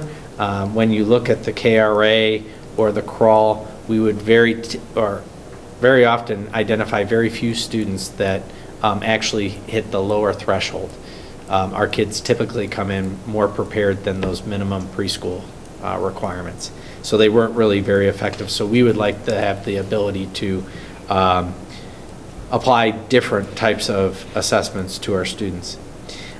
When you look at the KRA or the crawl, we would very often identify very few students that actually hit the lower threshold. Our kids typically come in more prepared than those minimum preschool requirements. So they weren't really very effective. So we would like to have the ability to apply different types of assessments to our students.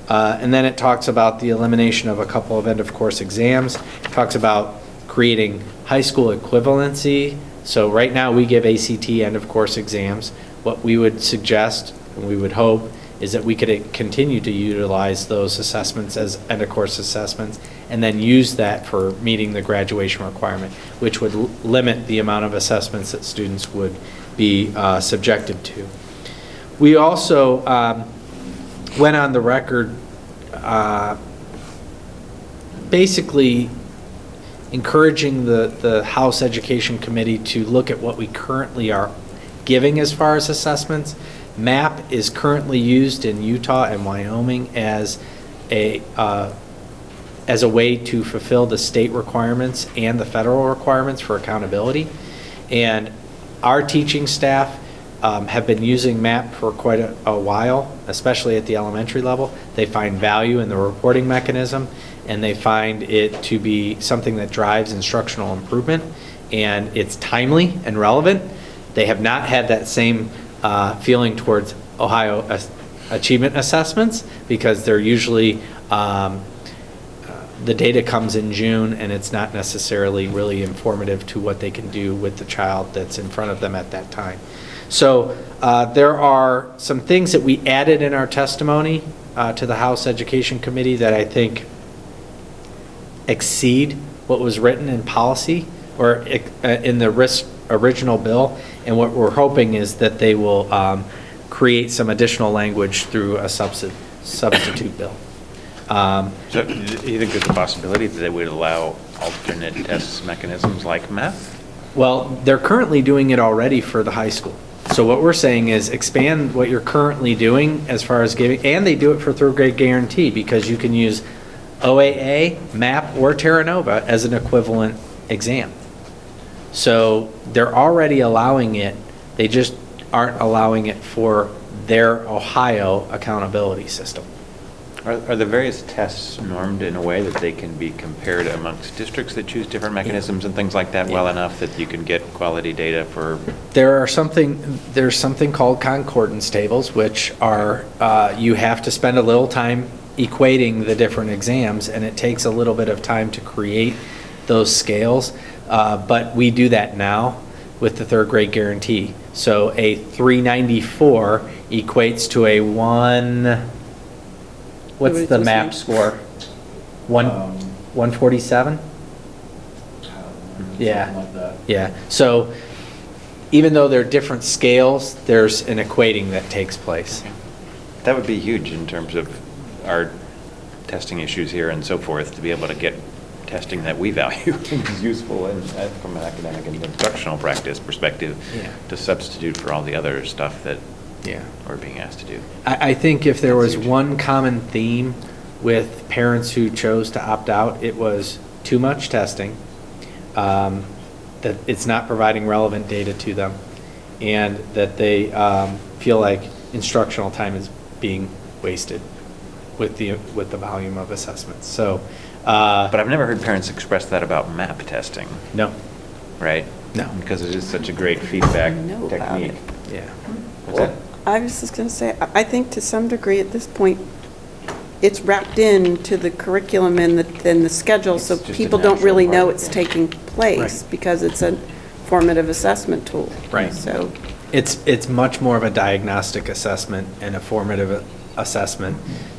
And then it talks about the elimination of a couple of end-of-course exams. It talks about creating high school equivalency. So right now we give ACT end-of-course exams. What we would suggest, and we would hope, is that we could continue to utilize those assessments as end-of-course assessments and then use that for meeting the graduation requirement, which would limit the amount of assessments that students would be subjected to. We also went on the record basically encouraging the House Education Committee to look at what we currently giving as far as assessments. MAP is currently used in Utah and Wyoming as a way to fulfill the state requirements and the federal requirements for accountability. And our teaching staff have been using MAP for quite a while, especially at the elementary level. They find value in the reporting mechanism, and they find it to be something that drives instructional improvement, and it's timely and relevant. They have not had that same feeling towards Ohio achievement assessments, because they're usually, the data comes in June, and it's not necessarily really informative to what they can do with the child that's in front of them at that time. So there are some things that we added in our testimony to the House Education Committee that I think exceed what was written in policy or in the original bill. And what we're hoping is that they will create some additional language through a substitute bill. So do you think there's a possibility that they would allow alternate test mechanisms like math? Well, they're currently doing it already for the high school. So what we're saying is expand what you're currently doing as far as giving, and they do it for third grade guarantee, because you can use OAA, MAP, or Terra Nova as an equivalent exam. So they're already allowing it, they just aren't allowing it for their Ohio accountability system. Are the various tests normed in a way that they can be compared amongst districts that choose different mechanisms and things like that well enough that you can get quality data for? There's something called concordance tables, which are, you have to spend a little time equating the different exams, and it takes a little bit of time to create those scales. But we do that now with the third grade guarantee. So a 394 equates to a what's the MAP score? 147? Yeah. Something like that. Yeah. So even though they're different scales, there's an equating that takes place. That would be huge in terms of our testing issues here and so forth, to be able to get testing that we value is useful and from an academic and instructional practice perspective, to substitute for all the other stuff that we're being asked to do. I think if there was one common theme with parents who chose to opt out, it was too much testing, that it's not providing relevant data to them, and that they feel like instructional time is being wasted with the volume of assessments. So, but I've never heard parents express that about MAP testing. No. Right? No. Because it is such a great feedback I know about technique. it. Yeah. What's that? I was just going to say, I think to some degree at this point, it's wrapped into the curriculum and the schedule, It's so just a people don't natural really part know of it's it. taking place, Right. because it's a formative assessment tool. Right. So, It's much more of a diagnostic assessment and a formative assessment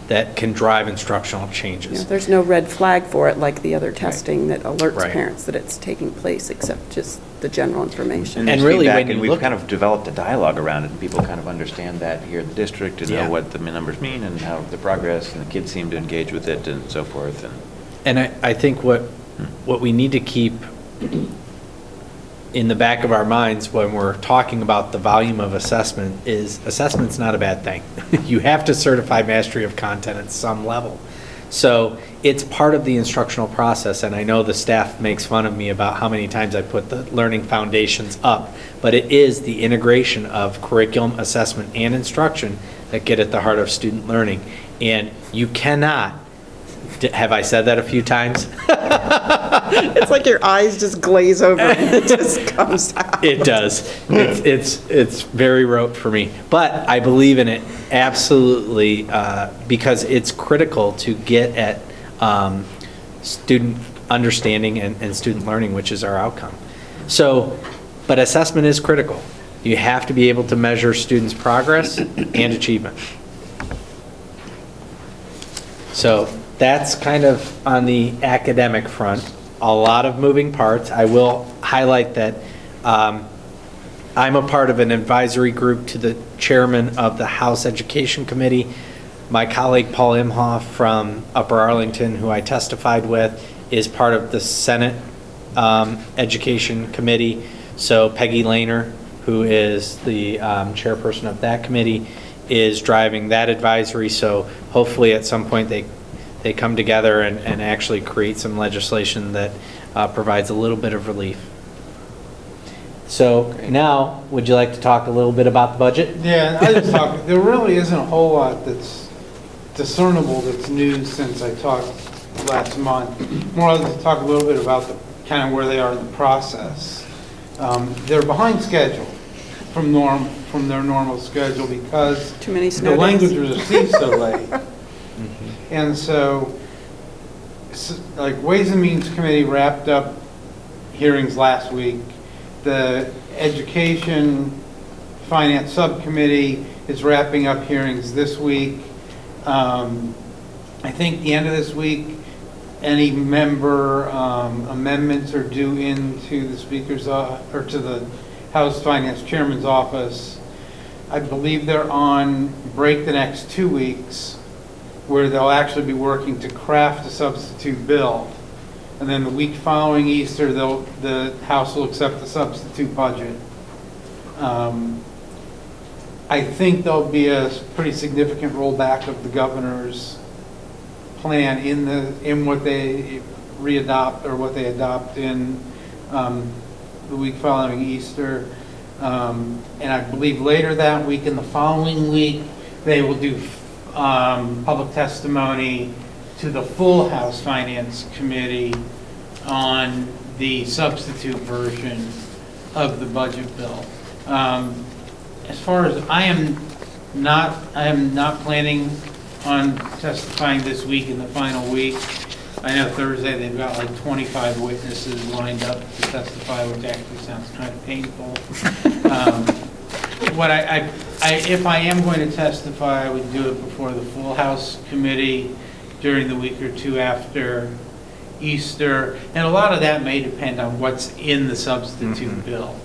that can drive instructional you know, changes. there's no red flag for it like the other testing that alerts Right. parents that it's taking place, except just the general information. And there's really, feedback, when you and we've look kind at- of developed a dialogue around it, and people kind of understand that here in the district and Yeah. know what the numbers mean and how the progress, and the kids seem to engage with it and so forth. And And I think what we need to keep in the back of our minds when we're talking about the volume of assessment is assessment's not a bad thing. You have to certify mastery of content at some level. So it's part of the instructional process, and I know the staff makes fun of me about how many times I put the learning foundations up, but it is the integration of curriculum, assessment, and instruction that get at the heart of student learning. And you cannot, have I said that a few times? It's like your eyes just glaze over and it just comes out. It does. It's very rote for me, but I believe in it absolutely because it's critical to get at student understanding and student learning, which is our outcome. So, but assessment is critical. You have to be able to measure students' progress and achievement. So that's kind of on the academic front. A lot of moving parts. I will highlight that I'm a part of an advisory group to the chairman of the House Education Committee. My colleague Paul Imhoff from Upper Arlington, who I testified with, is part of the Senate Education Committee. So Peggy Lehner, who is the chairperson of that committee, is driving that advisory. So hopefully at some point they come together and actually create some legislation that provides a little bit of relief. So now, would you like to talk a little bit about the budget? Yeah, I just talk, there really isn't a whole lot that's discernible that's new since I talked last month. More or less to talk a little bit about the kind of where they are in the process. They're behind schedule from their normal schedule because Too many snow the days. language was received so late. And so, like Ways and Means Committee wrapped up hearings last week. The Education Finance Subcommittee is wrapping up hearings this week. I think the end of this week, any member amendments are due into the Speaker's or to the House Finance Chairman's office. I believe they're on break the next 2 weeks, where they'll actually be working to craft a substitute bill. And then the week following Easter, the House will accept the substitute budget. I think there'll be a pretty significant rollback of the governor's plan in what they readopt or what they adopt in the week following Easter. And I believe later that week and the following week, they will do public testimony to the full House Finance Committee on the substitute version of the budget bill. As far as I am not planning on testifying this week in the final week. I know Thursday they've got like 25 witnesses lined up to testify, which actually sounds kind of painful. If I am going to testify, I would do it before the full House committee during the week or two after Easter, and a lot of that may depend on what's in the substitute bill.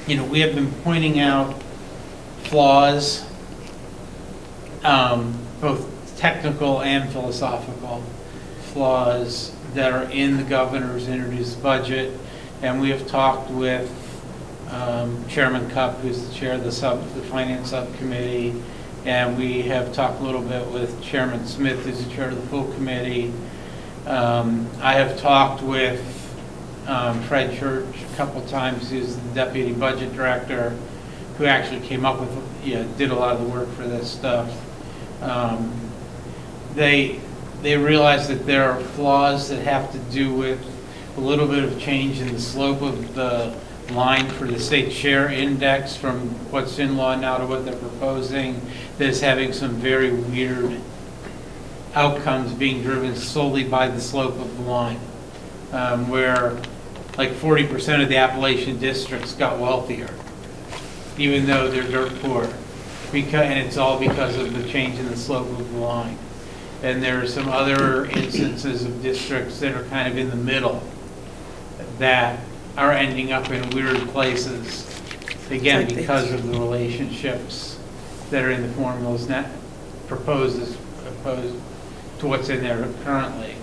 We have been pointing out flaws, both technical and philosophical flaws that are in the governor's introduced budget, and we have talked with Chairman Cupp, who's the chair of the Finance Subcommittee, and we have talked a little bit with Chairman Smith, who's the chair of the full committee. I have talked with Fred Church a couple times, who's the deputy budget director, who actually came up with, did a lot of the work for this stuff. They realize that there are flaws that have to do with a little bit of change in the slope of the line for the state share index from what's in law now to what they're proposing, that is having some very weird outcomes being driven solely by the slope of the line, where like 40% of the Appalachian districts got wealthier, even though they're dirt poor, and it's all because of the change in the slope of the line. And there are some other instances of districts that are kind of in the middle that are ending up in weird places, again, because of the relationships that are in the formulas that opposed to what's in there currently.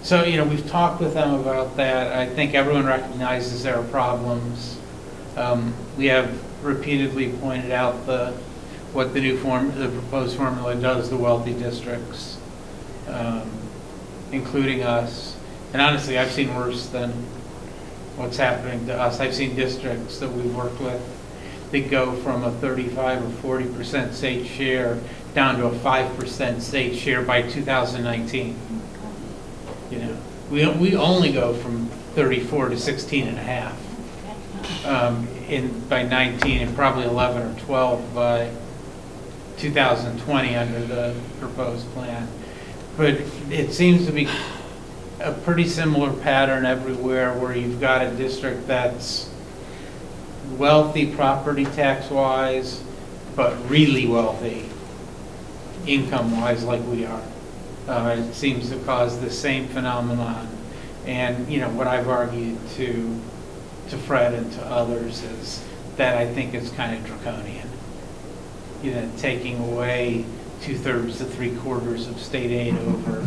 So, we've talked with them about that. I think everyone recognizes there are problems. We have repeatedly pointed out what the proposed formula does to wealthy districts, including us. And honestly, I've seen worse than what's happening to us. I've seen districts that we've worked with that go from a 35 or 40% state share down to a 5% state share by 2019. We only go from 34 to 16 and a half by 19, and probably 11 or 12 by 2020 under the proposed plan. But it seems to be a pretty similar pattern everywhere, where you've got a district that's wealthy property tax-wise, but really wealthy income-wise, like we are. It seems to cause the same phenomenon. And what I've argued to Fred and to others is that I think it's kind of draconian. Taking away 2/3 to 3/4 of state aid over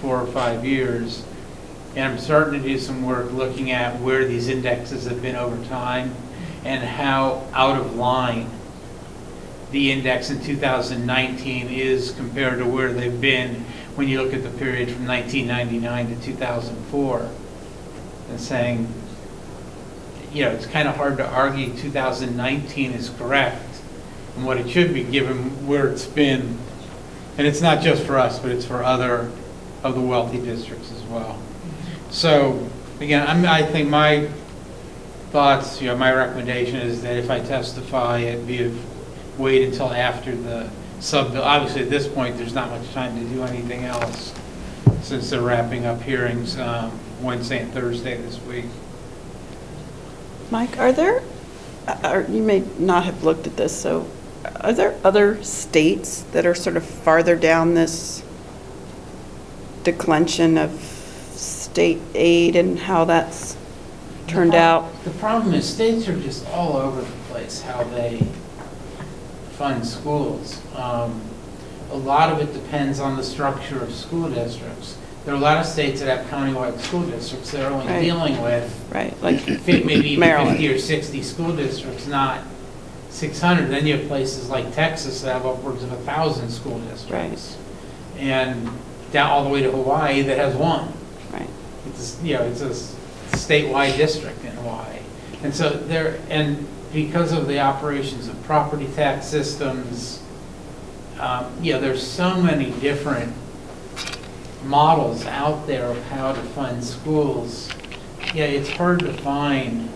4 or 5 years And I'm starting to do some work looking at where these indexes have been over time and how out of line the index in 2019 is compared to where they've been when you look at the period from 1999 to 2004. And saying, you know, it's kind of hard to argue 2019 is correct and what it should be given where it's been. And it's not just for us, but it's for other of the wealthy districts as well. So again, I think my thoughts, you know, my recommendation is that if I testify, it'd be wait until after the sub-bill. Obviously, at this point, there's not much time to do anything else since they're wrapping up hearings Wednesday and Thursday this week. Mike, are there, you may not have looked at this, so are there other states that are sort of farther down this declension of state aid and how that's turned out? The problem is states are just all over the place how they fund schools. A lot of it depends on the structure of school districts. There are a lot of states that have countywide school districts that are only Right. dealing with Like maybe even Maryland. 50 or 60 school districts, not 600. Then you have places like Texas that have upwards of 1,000 school districts. And down all the way to Hawaii that has one. Right. It's, you know, it's a statewide district in Hawaii. And so there, and because of the operations of property tax systems, yeah, there's so many different models out there of how to fund schools. Yeah, it's hard to find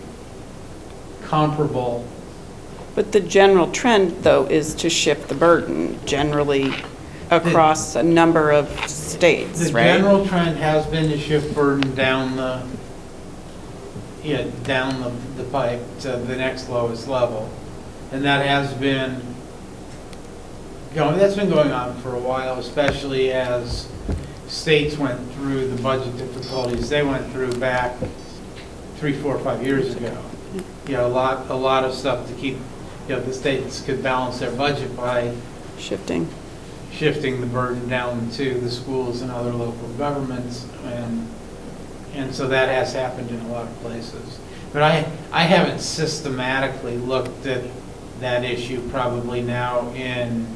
comparable. But the general trend, though, is to shift the burden generally across a number of states, The right? general trend has been to shift burden down the, yeah, down the pipe to the next lowest level. And that has been that's been going on for a while, especially as states went through the budget difficulties they went through back 3, 4, 5 years ago. You know, a lot of stuff to keep, you know, the states could balance their budget by Shifting. shifting the burden down to the schools and other local governments, and so that has happened in a lot of places. But I haven't systematically looked at that issue probably now in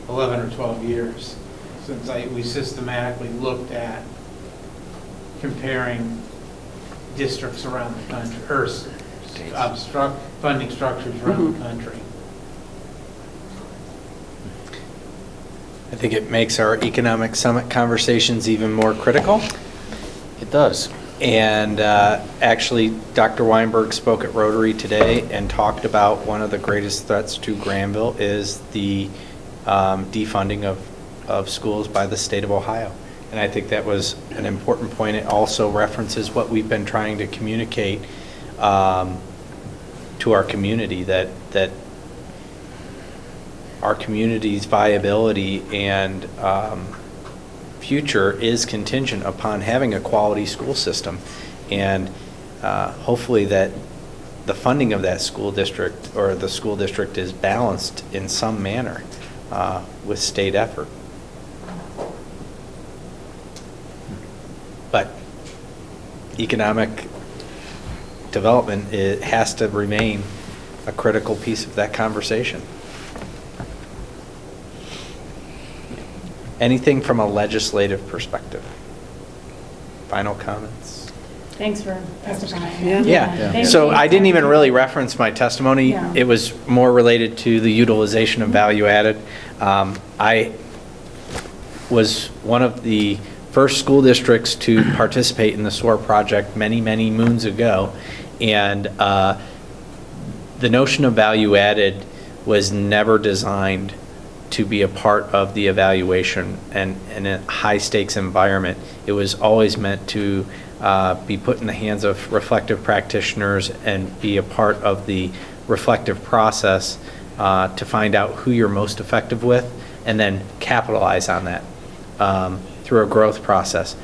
11 or 12 years since we systematically looked at comparing districts around the country, or funding structures around the country. I think it makes our economic summit conversations even more critical. It does. And actually, Dr. Weinberg spoke at Rotary today and talked about one of the greatest threats to Granville is the defunding of schools by the state of Ohio. And I think that was an important point. It also references what we've been trying to communicate to our community, that our community's viability and future is contingent upon having a quality school system. And hopefully that the funding of that school district or the school district is balanced in some manner with state effort. But economic development, it has to remain a critical piece of that conversation. Anything from a legislative perspective? Final comments? Thanks for testifying. Yeah, Thank so you. I didn't even really reference my testimony. Yeah. It was more related to the utilization of value added. I was one of the first school districts to participate in the SOAR project many, many moons ago. And the notion of value added was never designed to be a part of the evaluation, and in a high stakes environment. It was always meant to be put in the hands of reflective practitioners and be a part of the reflective process to find out who you're most effective with and then capitalize on that through a growth process.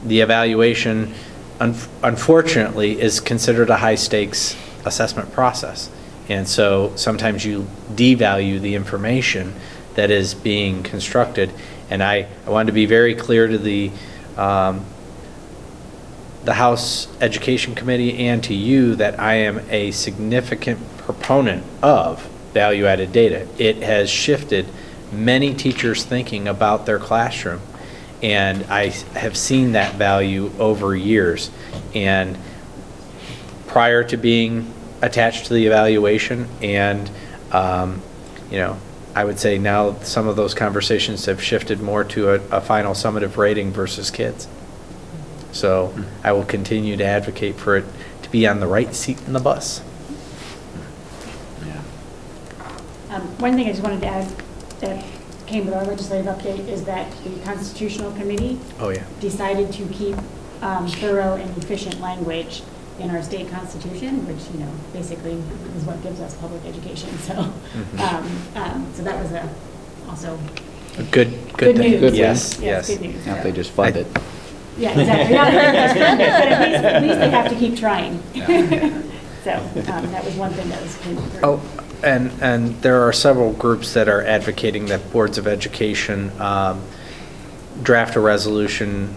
The evaluation, unfortunately, is considered a high stakes assessment process. And so sometimes you devalue the information that is being constructed. And I wanted to be very clear to the the House Education Committee and to you that I am a significant proponent of value-added data. It has shifted many teachers' thinking about their classroom, and I have seen that value over years. And prior to being attached to the evaluation, and I would say now some of those conversations have shifted more to a final summative rating versus kids. So I will continue to advocate for it to be on the right seat in the bus. One thing I just wanted to add that came with our legislative update is that the Constitutional Committee decided to keep thorough and efficient language in our state constitution, which, basically is what gives us public education. So, so that was also good news. thing. Yes. Good news. Now they just fund it. Yeah, exactly. But at least they have to keep trying. So that was one thing that was came through. Oh, and there are several groups that are advocating that boards of education draft a resolution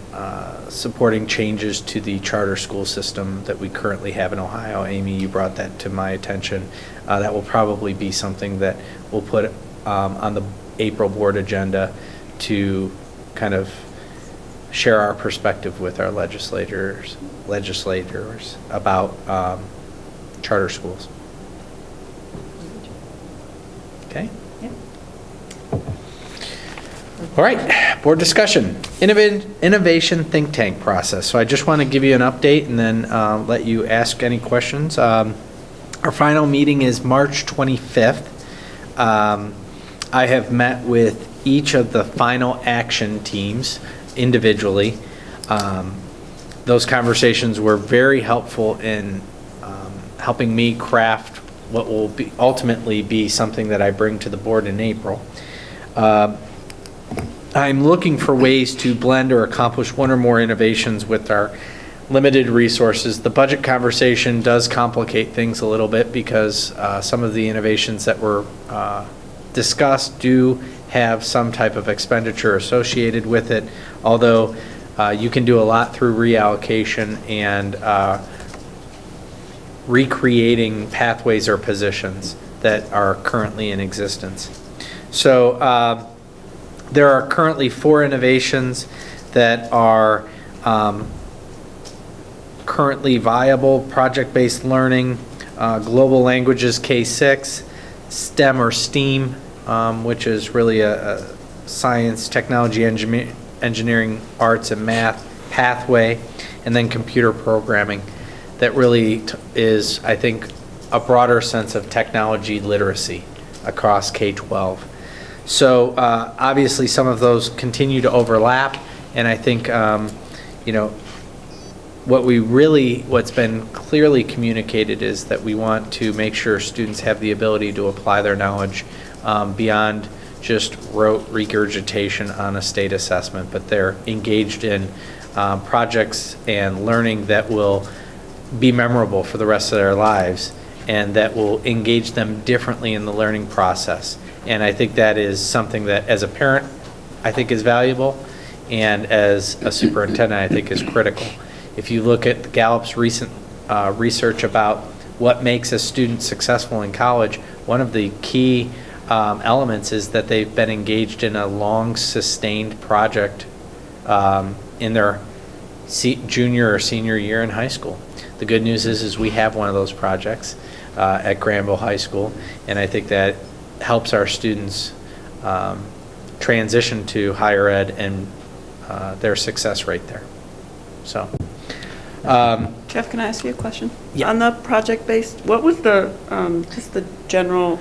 supporting changes to the charter school system that we currently have in Ohio. Amy, you brought that to my attention. That will probably be something that we'll put on the April board agenda to kind of share our perspective with our legislators about charter schools. Okay? Yep. All right, board discussion, innovation think tank process. So I just want to give you an update and then let you ask any questions. Our final meeting is March 25th. I have met with each of the final action teams individually. Those conversations were very helpful in helping me craft what will ultimately be something that I bring to the board in April. I'm looking for ways to blend or accomplish one or more innovations with our limited resources. The budget conversation does complicate things a little bit because some of the innovations that were discussed do have some type of expenditure associated with it, although you can do a lot through reallocation and recreating pathways or positions that are currently in existence. So there are currently 4 innovations that are currently viable: project-based learning, global languages K-6, STEM or STEAM, which is really a science, technology, engineering, arts, and math pathway, and then computer programming. That really is, I think, a broader sense of technology literacy across K-12. So obviously some of those continue to overlap, and I think what's been clearly communicated is that we want to make sure students have the ability to apply their knowledge beyond just rote regurgitation on a state assessment, but they're engaged in projects and learning that will be memorable for the rest of their lives and that will engage them differently in the learning process. And I think that is something that, as a parent, I think is valuable, and as a superintendent, I think is critical. If you look at Gallup's recent research about what makes a student successful in college, one of the key elements is that they've been engaged in a long, sustained project in their junior or senior year in high school. The good news is we have one of those projects at Granville High School, and I think that helps our students transition to higher ed and their success rate there. So, Jeff, can I ask you a question? Yeah. On the project-based, what was the, just the general,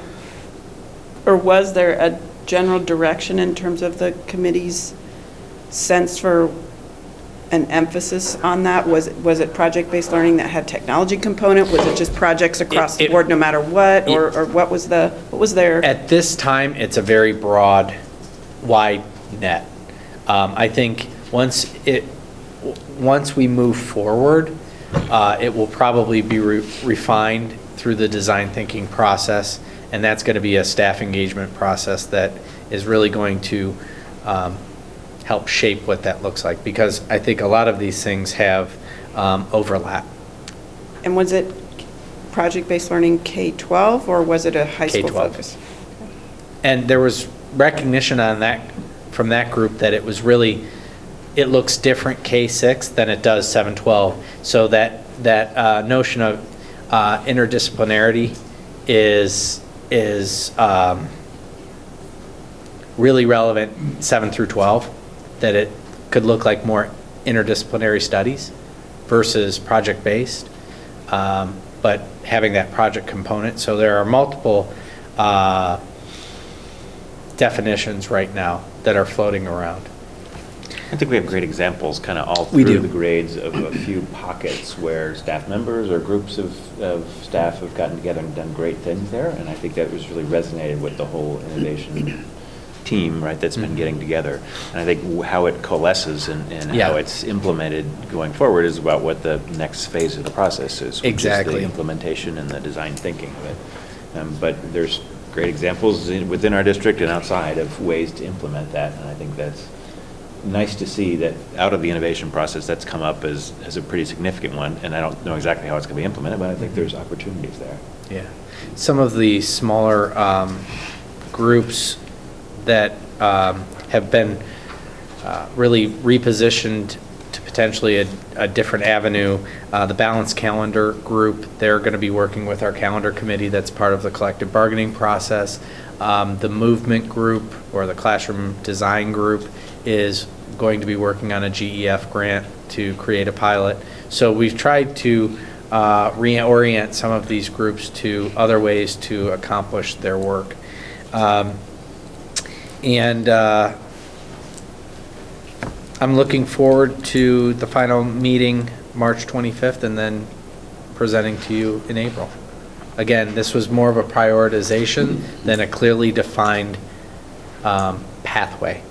or was there a general direction in terms of the committee's sense for an emphasis on that? Was it project-based learning that had technology component? Was it just projects across the board no matter what? Or what was there? At this time, it's a very broad, wide net. I think once we move forward, it will probably be refined through the design thinking process, and that's going to be a staff engagement process that is really going to help shape what that looks like, because I think a lot of these things have overlap. And was it project-based learning K-12, or was it a high school K-12. focus? And there was recognition on that, from that group, that it was really, it looks different K-6 than it does 7-12. So that notion of interdisciplinarity is really relevant 7 through 12, that it could look like more interdisciplinary studies versus project-based, but having that project component. So there are multiple definitions right now that are floating around. I think we have great examples kind of all We through do. the grades of a few pockets where staff members or groups of staff have gotten together and done great things there. And I think that was really resonated with the whole innovation team, right, that's been getting together. And I think how it coalesces and Yeah. how it's implemented going forward is about what the next phase of the process is. Which Exactly. is the implementation and the design thinking of it. But there's great examples within our district and outside of ways to implement that. And I think that's nice to see that out of the innovation process, that's come up as a pretty significant one. And I don't know exactly how it's going to be implemented, but I think there's opportunities there. Yeah. Some of the smaller groups that have been really repositioned to potentially a different avenue. The Balanced Calendar group, they're going to be working with our calendar committee that's part of the collective bargaining process. The movement group, or the classroom design group, is going to be working on a GEF grant to create a pilot. So we've tried to reorient some of these groups to other ways to accomplish their work. And I'm looking forward to the final meeting, March 25th, and then presenting to you in April. Again, this was more of a prioritization than a clearly defined pathway.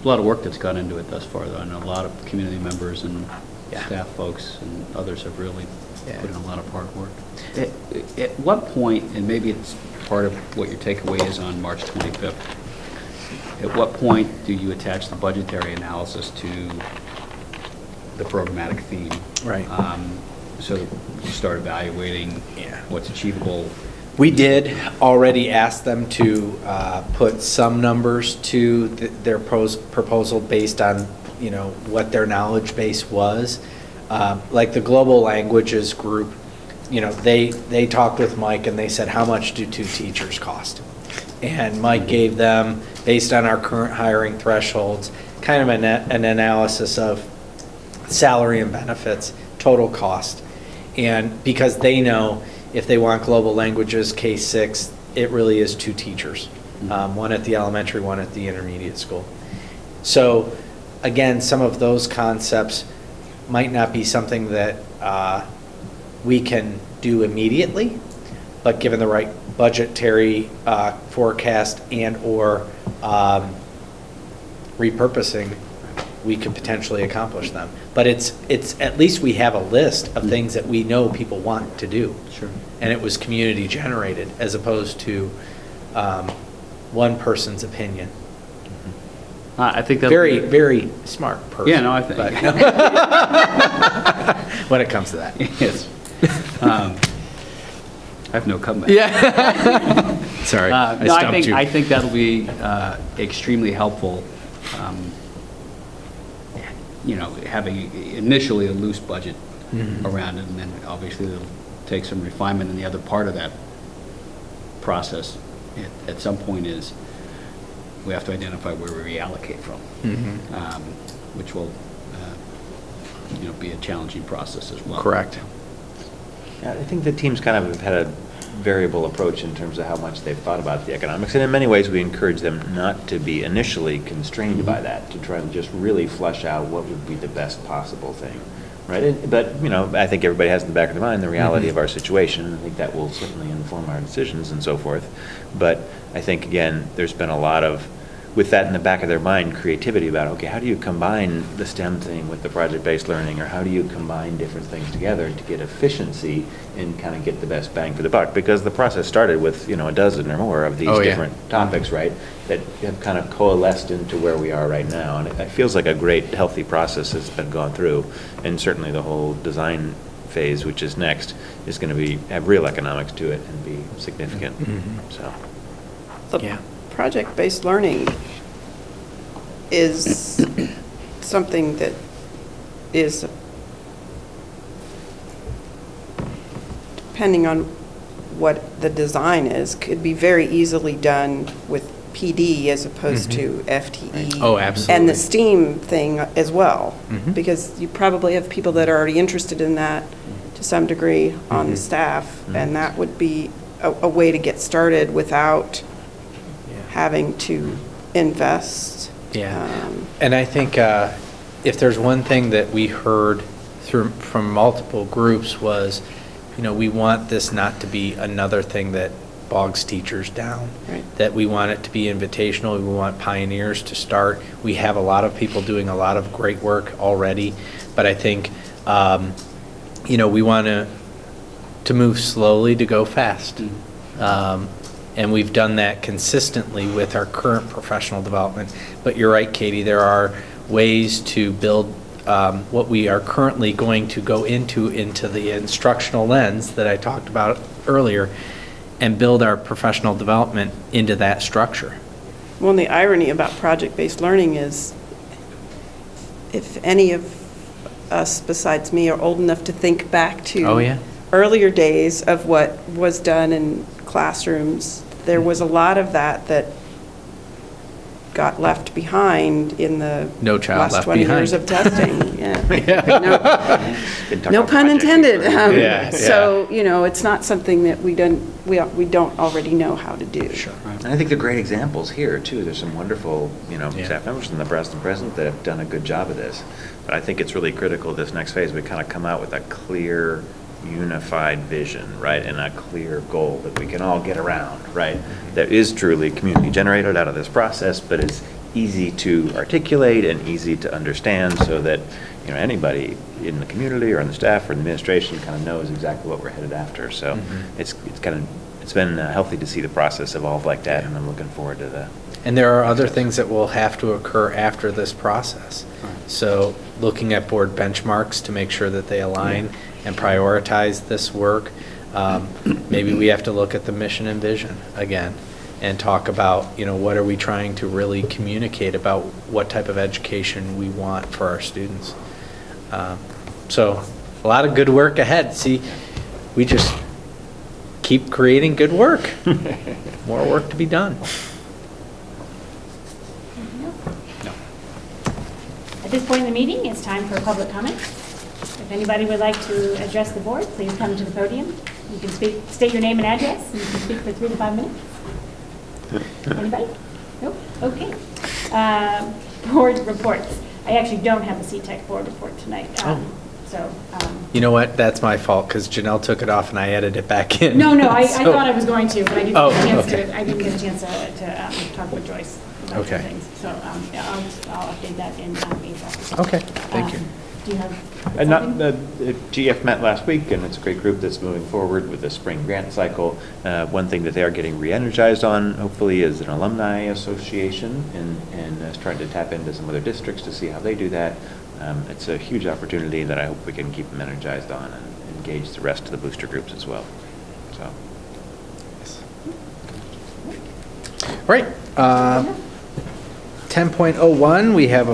A lot of work that's gone into it thus far, though, and a lot of community members and Yeah. staff folks and others have really Yeah. put in a lot of hard work. At what point, and maybe it's part of what your takeaway is on March 25th, at what point do you attach the budgetary analysis to the programmatic theme? Right. So that you start evaluating Yeah. what's achievable. We did already ask them to put some numbers to their proposal based on, what their knowledge base was. Like the global languages group, they talked with Mike and they said, how much do 2 teachers cost? And Mike gave them, based on our current hiring thresholds, kind of an analysis of salary and benefits, total cost. And because they know if they want global languages, K-6, it really is 2 teachers, one at the elementary, one at the intermediate school. So again, some of those concepts might not be something that we can do immediately, but given the right budgetary forecast and/or repurposing, we could potentially accomplish them. But it's at least we have a list of things that we know people want to do. Sure. And it was community generated as opposed to one person's opinion. I think that Very, very smart person. Yeah, no, I think. but- when it comes to that. Yes. I have no comeback. Yeah. Sorry, I No, stumped you. I think that'll be extremely helpful, having initially a loose budget around it, and then obviously it'll take some refinement. And the other part of that process at some point is we have to identify where we reallocate from, which will be a challenging process as well. Correct. Yeah, I think the teams kind of have had a variable approach in terms of how much they've thought about the economics. And in many ways, we encourage them not to be initially constrained by that, to try and just really flesh out what would be the best possible thing, right? But, I think everybody has in the back of their mind the reality of our situation, and I think that will certainly inform our decisions and so forth. But I think, again, there's been a lot of with that in the back of their mind, creativity about, okay, how do you combine the STEM thing with the project-based learning, or how do you combine different things together to get efficiency and kind of get the best bang for the buck? Because the process started with, a dozen or more of these Oh, yeah. different topics, right, that have kind of coalesced into where we are right now. And it feels like a great, healthy process that's been gone through. And certainly the whole design phase, which is next, is going to have real economics to it and be significant, so. Yeah. Project-based learning is something that is, depending on what the design is, could be very easily done with PD as opposed to FTE. Oh, absolutely. And the STEAM thing as well, Mhm. because you probably have people that are already interested in that to some degree on the staff, and that would be a way to get started without having to invest. Yeah. And I think if there's one thing that we heard from multiple groups was, we want this not to be another thing that bogs teachers down. Right. That we want it to be invitational. We want pioneers to start. We have a lot of people doing a lot of great work already, but I think, we want to move slowly to go fast. And we've done that consistently with our current professional development. But you're right, Katie, there are ways to build what we are currently going to go into the instructional lens that I talked about earlier, and build our professional development into that structure. Well, and the irony about project-based learning is if any of us besides me are old enough to think back to Oh, yeah. earlier days of what was done in classrooms, there was a lot of that got left behind in the No child last left 20 years behind. of testing. Yeah. Been talking No about pun project intended. learning. Yeah, So, it's not something that we don't already know how to do. Sure. And I think they're great examples here, too. There's some wonderful, Yeah. staff members in the past and present that have done a good job of this. But I think it's really critical this next phase, we kind of come out with a clear, unified vision, right, and a clear goal that we can all get around, right, that is truly community generated out of this process, but is easy to articulate and easy to understand so that, anybody in the community or in the staff or in the administration kind of knows exactly what we're headed after. So it's been healthy to see the process evolve like that, and I'm looking forward to the. And there are other things that will have to occur after this process. So looking at board benchmarks to make sure that they align and prioritize this work. Maybe we have to look at the mission and vision again and talk about, what are we trying to really communicate about what type of education we want for our students. So a lot of good work ahead. See, we just keep creating good work. More work to be done. At this point in the meeting, it's time for public comment. If anybody would like to address the board, please come to the podium. You can state your name and address, and you can speak for 3 to 5 minutes. Anybody? Nope? Okay. Board reports. I actually don't have a CTEC board report tonight. You know what? That's my fault because Janelle took it off and I added it back in. No, I So- thought I was going to, but I didn't Oh, get a chance okay. to, I didn't get a chance to talk with Joyce about some Okay. things. So I'll update that in April. Okay, thank you. Do you have And not, something? GF met last week, and it's a great group that's moving forward with the spring grant cycle. One thing that they are getting re-energized on, hopefully, is an alumni association, and is trying to tap into some other districts to see how they do that. It's a huge opportunity that I hope we can keep them energized on and engage the rest of the booster groups as well. So. Right. 10.01, we have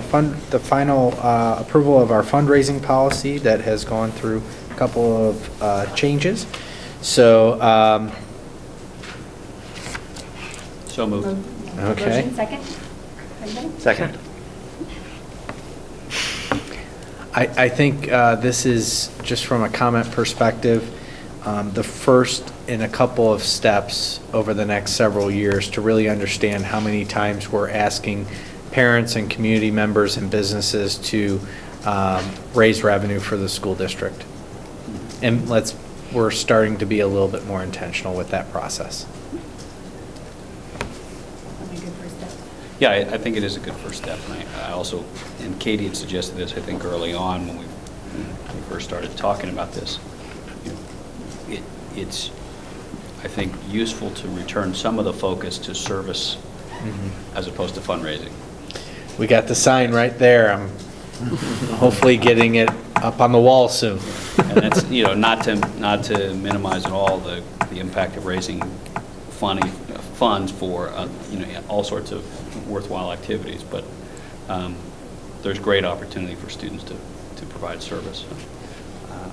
the final approval of our fundraising policy that has gone through a couple of changes. So, So moved. Okay. Motion, second? Anybody? Second. I think this is, just from a comment perspective, the first in a couple of steps over the next several years to really understand how many times we're asking parents and community members and businesses to raise revenue for the school district. And we're starting to be a little bit more intentional with that process. That'd be a good first step. Yeah, I think it is a good first step, and I also, and Katie had suggested this, I think, early on when we first started talking about this. You know, it's, I think, useful to return some of the focus to service as opposed to fundraising. We got the sign right there. I'm hopefully getting it up on the wall soon. And that's, you know, not to minimize at all the impact of raising funds for, you know, all sorts of worthwhile activities, but there's great opportunity for students to provide service.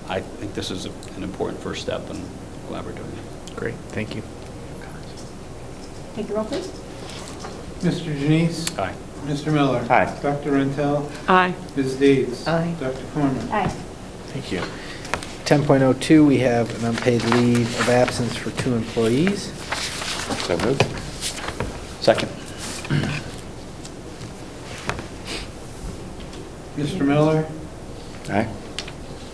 I think this is an important first step, and glad we're doing it. Great, thank you. Take the roll, please. Mr. Janice? Aye. Mr. Miller? Aye. Dr. Rentel? Aye. Ms. Deeds? Aye. Dr. Corman? Aye. Thank you. 10.02, we have an unpaid leave of absence for 2 employees. So moved. Second. Mr. Miller? Aye.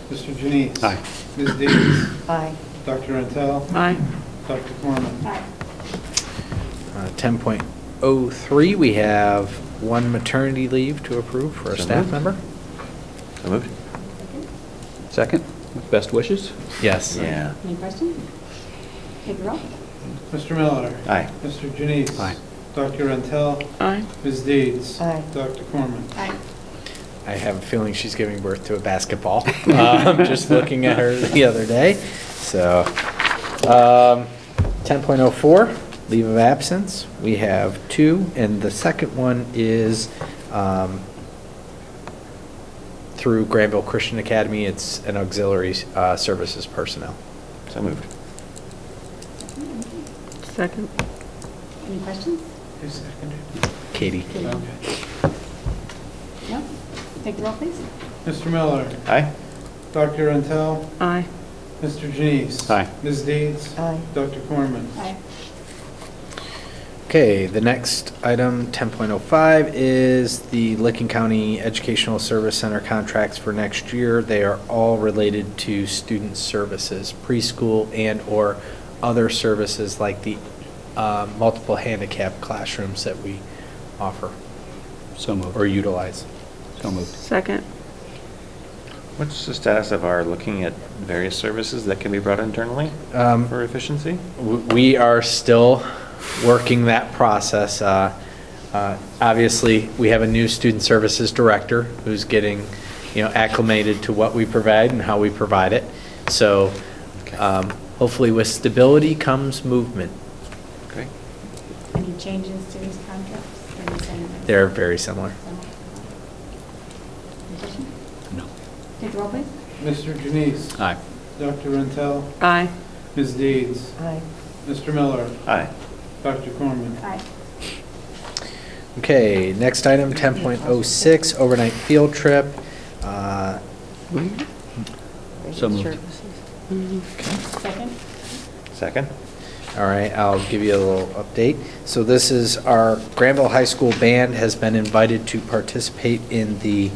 Mr. Janice? Aye. Ms. Deeds? Aye. Dr. Rentel? Aye. Dr. Corman? Aye. 10.03, we have 1 maternity leave to approve for a So staff moved. member. So moved. Second, with best wishes? Yes. Yeah. Any questions? Take the roll. Mr. Miller? Aye. Mr. Janice? Aye. Dr. Rentel? Aye. Ms. Deeds? Aye. Dr. Corman? Aye. I have a feeling she's giving birth to a basketball. Just looking at her the other day. So, 10.04, leave of absence. We have 2, and the second one is through Granville Christian Academy. It's an auxiliary services personnel. So moved. Second. Any questions? Who seconded? Katie. Okay. No? Take the roll, please. Mr. Miller? Aye. Dr. Rentel? Aye. Mr. Janice? Aye. Ms. Deeds? Aye. Dr. Corman? Aye. Okay, the next item, 10.05, is the Licking County Educational Service Center contracts for next year. They are all related to student services, preschool and/or other services like the multiple handicap classrooms that we offer So moved. or utilize. So moved. Second. What's the status of our looking at various services that can be brought internally for efficiency? We are still working that process. Obviously, we have a new student services director who's getting, acclimated to what we provide and how we provide it. So hopefully with stability comes movement. Okay. Any changes to these contracts? They're the same? They're very similar. Any questions? No. Take the roll, please. Mr. Janice? Aye. Dr. Rentel? Aye. Ms. Deeds? Aye. Mr. Miller? Aye. Dr. Corman? Aye. Okay, next item, 10.06, overnight field trip. So moved. Second? Second? All right, I'll give you a little update. So this is our Granville High School Band has been invited to participate in the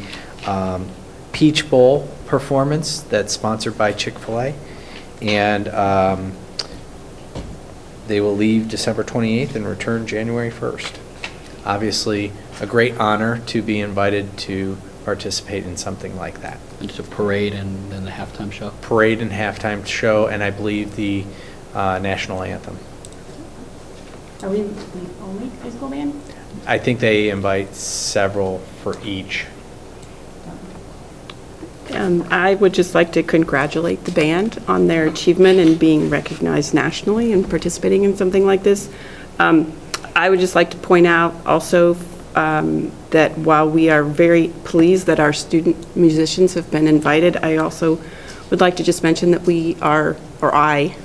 Peach Bowl performance that's sponsored by Chick-fil-A. And they will leave December 28th and return January 1st. Obviously, a great honor to be invited to participate in something like that. It's a parade and then the halftime show? Parade and halftime show, and I believe the national anthem. Are we the only high school band? I think they invite several for each. I would just like to congratulate the band on their achievement in being recognized nationally and participating in something like this. I would just like to point out also that while we are very pleased that our student musicians have been invited, I also would like to just mention that we are, or I,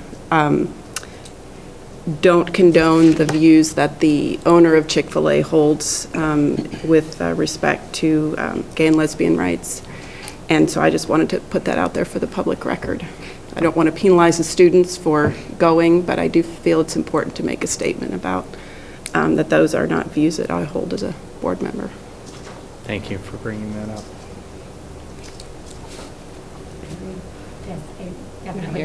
don't condone the views that the owner of Chick-fil-A holds with respect to gay and lesbian rights. And so I just wanted to put that out there for the public record. I don't want to penalize the students for going, but I do feel it's important to make a statement about that those are not views that I hold as a board member. Thank you for bringing that up. Yes, definitely.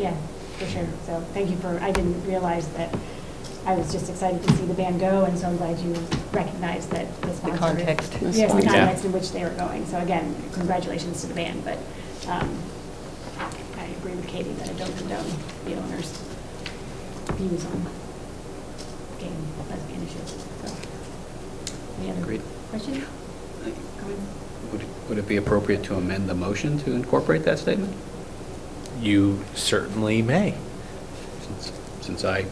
Yeah, for sure. So thank you for, I didn't realize that I was just excited to see the band go, and so I'm glad you recognized that the sponsor. The context. Yes, the sponsor. context in which they were going. So again, congratulations to the band, but I agree with Katie that I don't condone the owner's views on gay and lesbian issues. So, any other Agreed. questions? Would it be appropriate to amend the motion to incorporate that statement? You certainly may. Since I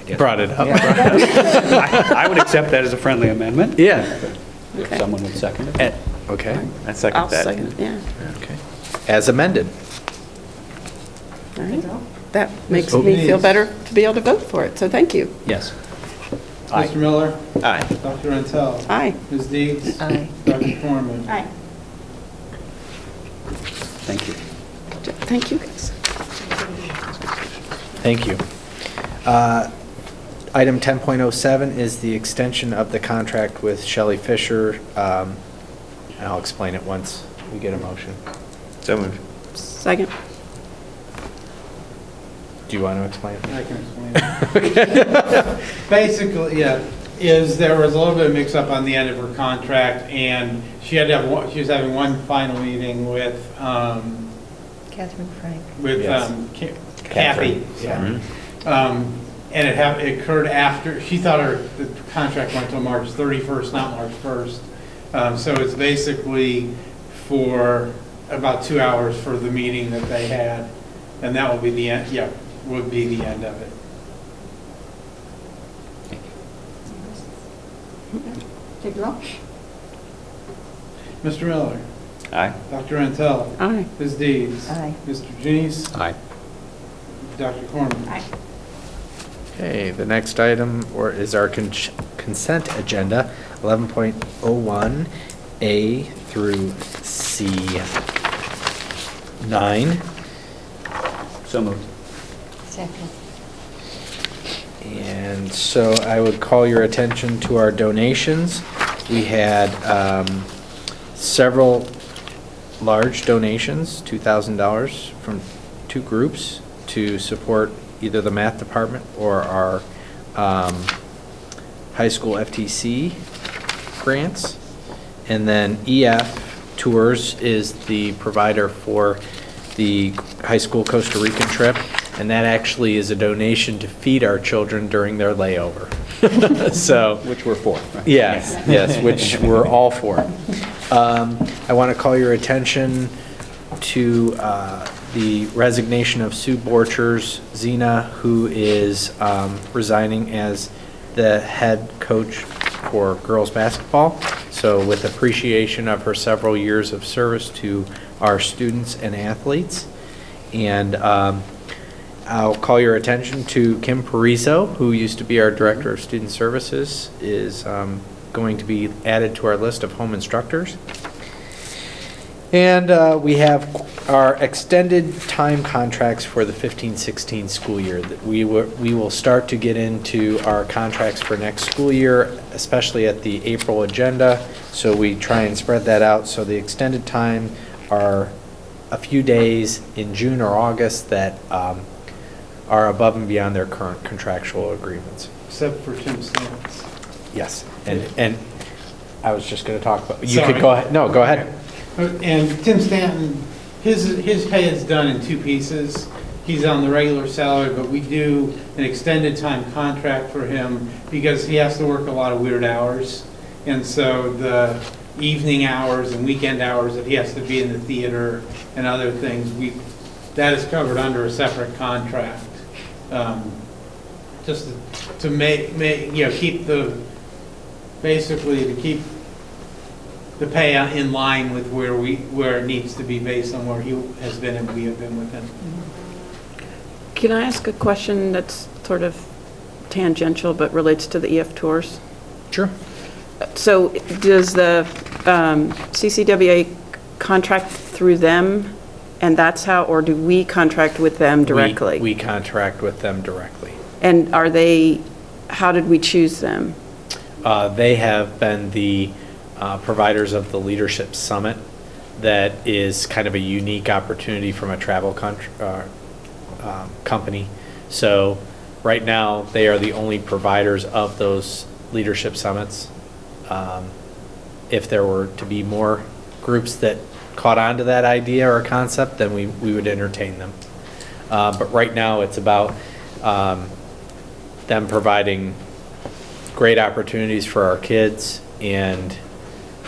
guess- Brought it up. I would accept that as a friendly amendment. Yeah. If Okay. someone would second it. Okay. I second I'll that. second it, yeah. Okay. As amended. All right. That makes me feel better to be able to vote for it, so thank you. Yes. Aye. Mr. Miller? Aye. Dr. Rentel? Aye. Ms. Deeds? Aye. Dr. Corman? All right. Thank you. Thank you, guys. Thank you. Item 10.07 is the extension of the contract with Shelley Fisher. And I'll explain it once we get a motion. So moved. Second. Do you want to explain it? I can explain it. Basically, yeah, there was a little bit of mix-up on the end of her contract, and she had to have she was having one final meeting with, Catherine Frank. Yes. Kathy. Yeah. And it occurred after, she thought the contract went till March 31st, not March 1st. So it's basically for about 2 hours for the meeting that they had, and that will be the end, would be the end of it. Take the roll. Mr. Miller? Aye. Dr. Rentel? Aye. Ms. Deeds? Aye. Mr. Janice? Aye. Dr. Corman? Aye. Okay, the next item is our consent agenda, 11.01 A through C 9. So moved. Second. And so I would call your attention to our donations. We had several large donations, $2,000 from 2 groups to support either the math department or our high school FTC grants. And then EF Tours is the provider for the high school Costa Rican trip, and that actually is a donation to feed our children during their layover. So, Which we're for, right? yes, which we're all for. I want to call your attention to the resignation of Sue Borchers Zena, who is resigning as the head coach for girls basketball. So with appreciation of her several years of service to our students and athletes. And I'll call your attention to Kim Parizo, who used to be our Director of Student Services, is going to be added to our list of home instructors. And we have our extended time contracts for the 15-16 school year. We will start to get into our contracts for next school year, especially at the April agenda. So we try and spread that out. So the extended time are a few days in June or August that are above and beyond their current contractual agreements. Except for Tim Stantz. Yes, and I was just going to talk about, you Sorry. could go ahead, no, go ahead. And Tim Stanton, his pay is done in 2 pieces. He's on the regular salary, but we do an extended time contract for him because he has to work a lot of weird hours. And so the evening hours and weekend hours that he has to be in the theater and other things, that is covered under a separate contract. Just to make, keep basically to keep the pay in line with where it needs to be based on where he has been and we have been with him. Can I ask a question that's sort of tangential but relates to the EF Tours? Sure. So does the CCWA contract through them, and that's how, or do we contract with them directly? We contract with them directly. And how did we choose them? They have been the providers of the Leadership Summit that is kind of a unique opportunity from a travel company. So Right now, they are the only providers of those leadership summits. If there were to be more groups that caught on to that idea or concept, then we would entertain them. But right now, it's about them providing great opportunities for our kids and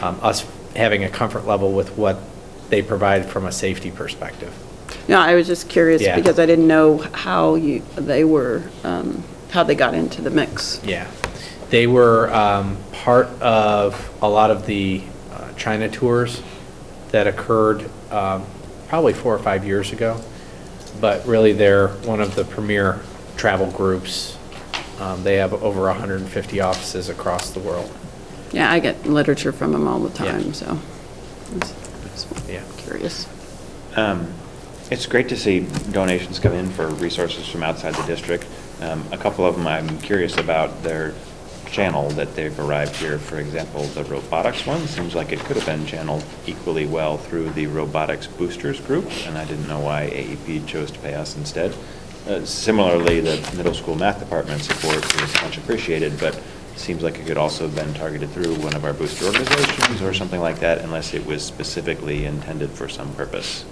us having a comfort level with what they provide from a safety perspective. No, I was just curious Yeah. because I didn't know how how they got into the mix. Yeah. They were part of a lot of the China tours that occurred probably 4 or 5 years ago. But really, they're one of the premier travel groups. They have over 150 offices across the world. Yeah, I get literature from them all the Yeah. time, so Yeah. curious. It's great to see donations come in for resources from outside the district. A couple of them I'm curious about their channel that they've arrived here. For example, the robotics one seems like it could have been channeled equally well through the robotics boosters group, and I didn't know why AEP chose to pay us instead. Similarly, the middle school math department support is much appreciated, but it seems like it could also have been targeted through one of our booster organizations or something like that, unless it was specifically intended for some purpose.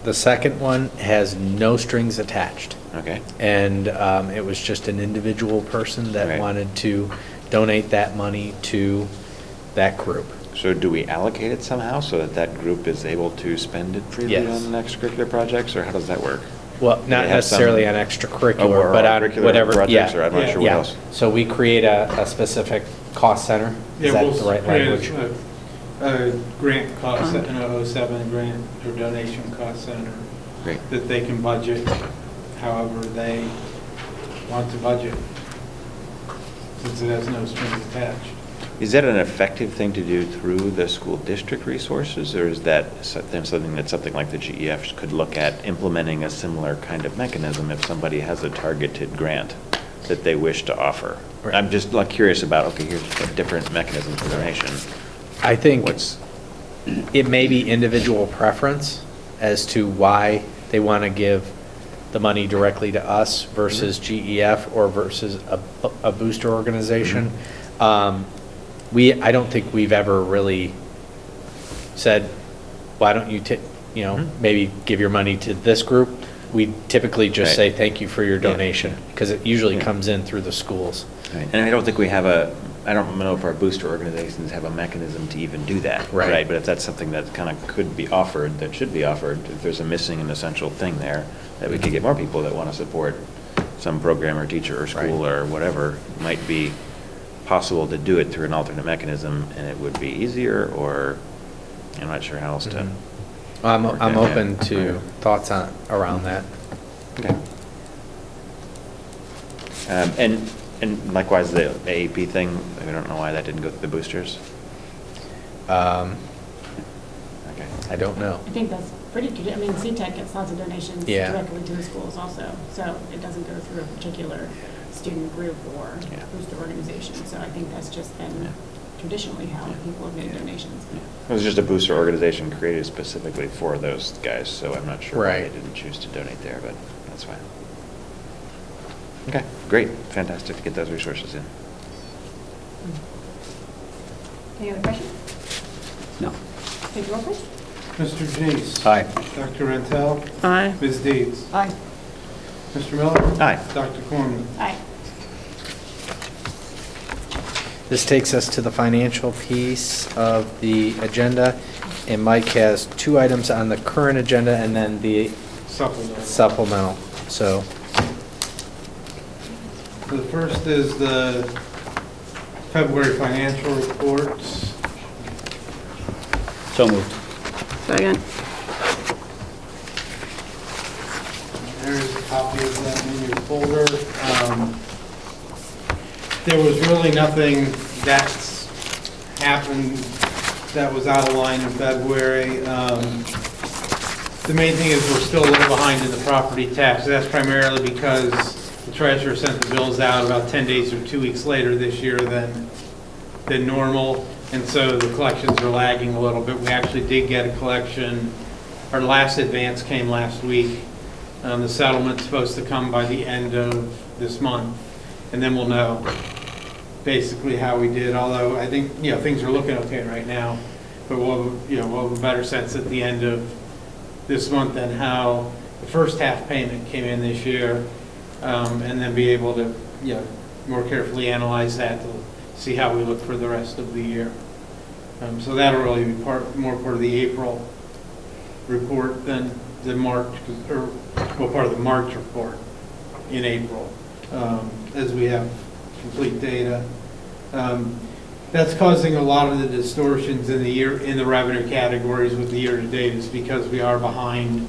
The second one has no strings attached. Okay. And it was just an individual person that Right. wanted to donate that money to that group. So do we allocate it somehow so that that group is able to spend it freely Yes. on extracurricular projects, or how does that work? Well, Do not they have some- necessarily on Oh, extracurricular, or but on curricular whatever, projects, yeah. or I'm not sure what Yeah. else. So we create a specific cost center. Is that the right language? A grant cost, an 007 grant or donation cost center Great. that they can budget however they want to budget, since it has no strings attached. Is that an effective thing to do through the school district resources, or is that something that something like the GEF could look at implementing a similar kind of mechanism if somebody has a targeted grant that they wish to offer? Right. I'm just like curious about, okay, here's a different mechanism for donation. I think What's, it may be individual preference as to why they want to give the money directly to us versus GEF or versus a booster organization. I don't think we've ever really said, why don't you, maybe give your money to this group? We typically just Right. say, thank you for your donation, because it usually Yeah. comes in through the schools. Right. And I don't think we have I don't know if our booster organizations have a mechanism to even do that. Right. But if that's something that kind of could be offered, that should be offered, if there's a missing and essential thing there, that we could get more people that want to support some program or teacher or school Right. or whatever, it might be possible to do it through an alternate mechanism, and it would be easier, or I'm not sure how else to. Mhm. I'm work that. open Yeah. to thoughts around that. Okay. And likewise, the AAP thing, I don't know why that didn't go through the boosters. Okay. I don't know. I think that's pretty good. I mean, CTEC gets lots of donations Yeah. directly to the schools also, so it doesn't go through a particular student group or Yeah. booster organization. So I think that's just been Yeah. traditionally how people have made donations. It was just a booster organization created specifically for those guys, so I'm not sure why they Right. didn't choose to donate there, but that's fine. Okay, great, fantastic to get those resources in. Any other questions? No. Take the roll, please. Mr. Genese. Aye. Dr. Rentel. Aye. Ms. Deeds. Aye. Mr. Miller. Aye. Dr. Corman. Aye. This takes us to the financial piece of the agenda, and Mike has 2 items on the current agenda and then the Supplemental. supplemental. So, The first is the February financial reports. So moved. Second. There's a copy of that in your folder. There was really nothing that's happened that was out of line in February. The main thing is we're still a little behind in the property tax. That's primarily because the treasurer sent the bills out about 10 days or 2 weeks later this year than normal, and so the collections are lagging a little bit. We actually did get a collection. Our last advance came last week, The settlement's supposed to come by the end of this month, and then we'll know basically how we did, although I think, things are looking okay right now, but we'll have a better sense at the end of this month than how the first half payment came in this year, and then be able to, more carefully analyze that to see how we look for the rest of the year. So that'll really be more part of the April report than the March, part of the March report in April, as we have complete data. That's causing a lot of the distortions in the revenue categories with the year-to-date is because we are behind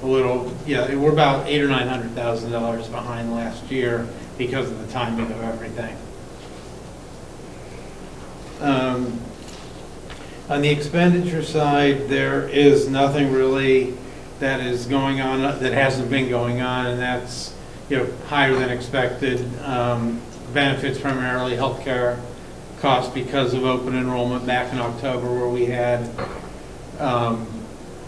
a little. We're about $800,000 or $900,000 behind last year because of the timing of everything. On the expenditure side, there is nothing really that is going on that hasn't been going on, and that's higher than expected. Benefits, primarily healthcare costs, because of open enrollment back in October, where we had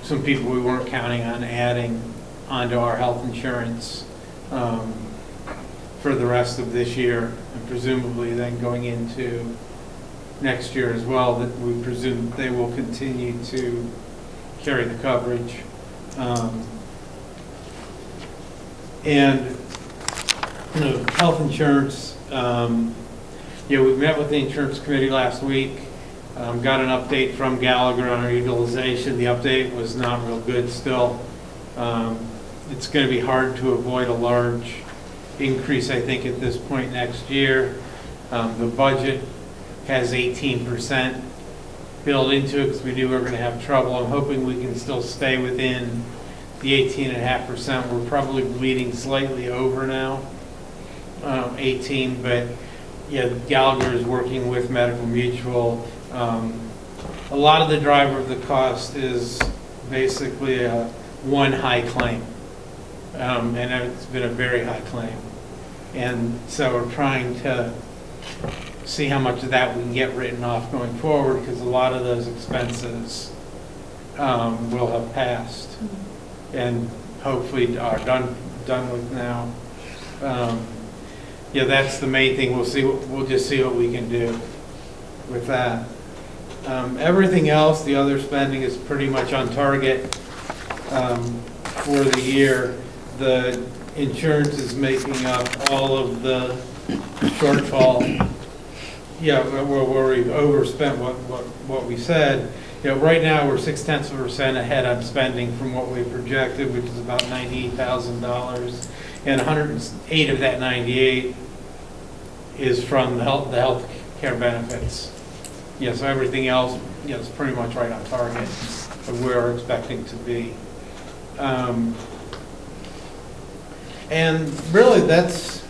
some people we weren't counting on adding onto our health insurance for the rest of this year, and presumably then going into next year as well, that we presume they will continue to carry the coverage. And health insurance, we met with the insurance committee last week, got an update from Gallagher on our utilization. The update was not real good still. It's going to be hard to avoid a large increase, I think, at this point next year. The budget has 18% built into it because we knew we were going to have trouble. I'm hoping we can still stay within the 18.5%. We're probably bleeding slightly over now, 18, but Gallagher is working with Medical Mutual. A lot of the driver of the cost is basically one high claim, and it's been a very high claim. And so we're trying to see how much of that we can get written off going forward, because a lot of those expenses will have passed and hopefully are done with now. That's the main thing. We'll just see what we can do with that. Everything else, the other spending, is pretty much on target for the year. The insurance is making up all of the shortfall. Where we've overspent what we said. Right now we're 0.6% ahead on spending from what we projected, which is about $98,000, and 108 of that 98 is from the health care benefits. So everything else, is pretty much right on target of where we're expecting to be. And really, that's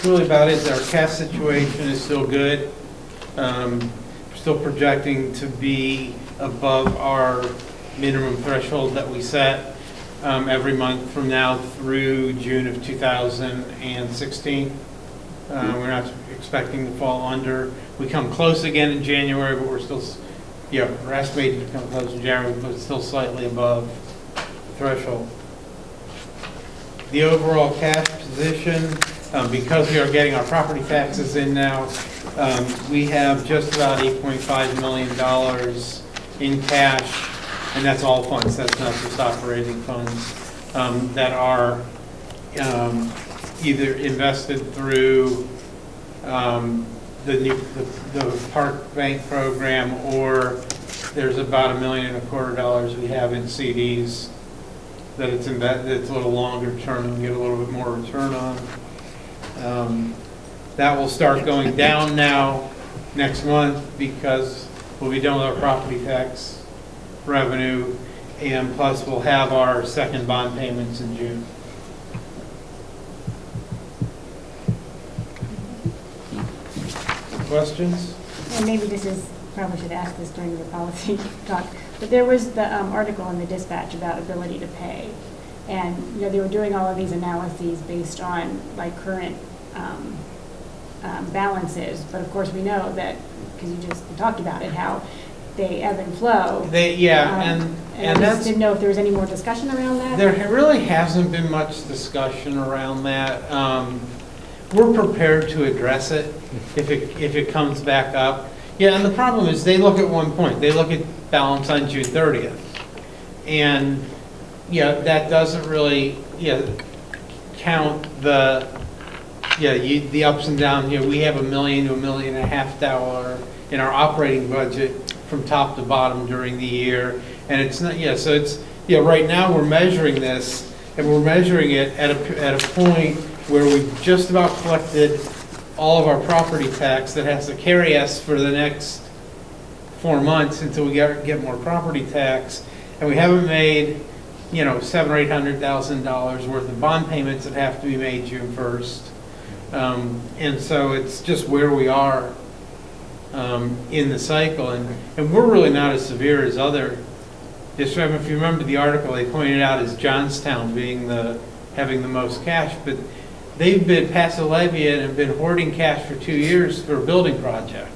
really about it. Our cash situation is still good. We're still projecting to be above our minimum threshold that we set every month from now through June of 2016. We're not expecting to fall under. We come close again in January, but we're still, we're estimating to come close in January, but it's still slightly above the threshold. The overall cash position, because we are getting our property taxes in now, we have just about $8.5 million in cash, and that's all funds, that's not just operating funds, that are either invested through the Park Bank program, or there's about $1.25 million we have in CDs that it's a little longer term and get a little bit more return on. That will start going down now next month because we'll be done with our property tax revenue, and plus we'll have our second bond payments in June. Questions? And maybe probably should ask this during the policy talk, but there was the article in the Dispatch about ability to pay. And, they were doing all of these analyses based on current balances. But of course we know that, because you just talked about it, how they ebb and flow. And I just that's, didn't know if there was any more discussion around that. there really hasn't been much discussion around that. We're prepared to address it if it comes back up. Yeah, and the problem is they look at one point, they look at balance on June 30th. And, that doesn't really, count the, the ups and downs. We have $1 million to $1.5 million in our operating budget from top to bottom during the year. And it's not, so it's, right now we're measuring this, and we're measuring it at a point where we've just about collected all of our property tax that has to carry us for the next 4 months until we get more property tax. And we haven't made, $700,000 or $800,000 worth of bond payments that have to be made June 1st. And so it's just where we are in the cycle. And we're really not as severe as other districts. If you remember the article, they pointed out as Johnstown being having the most cash, but they've been passed a levy and have been hoarding cash for 2 years for a building project.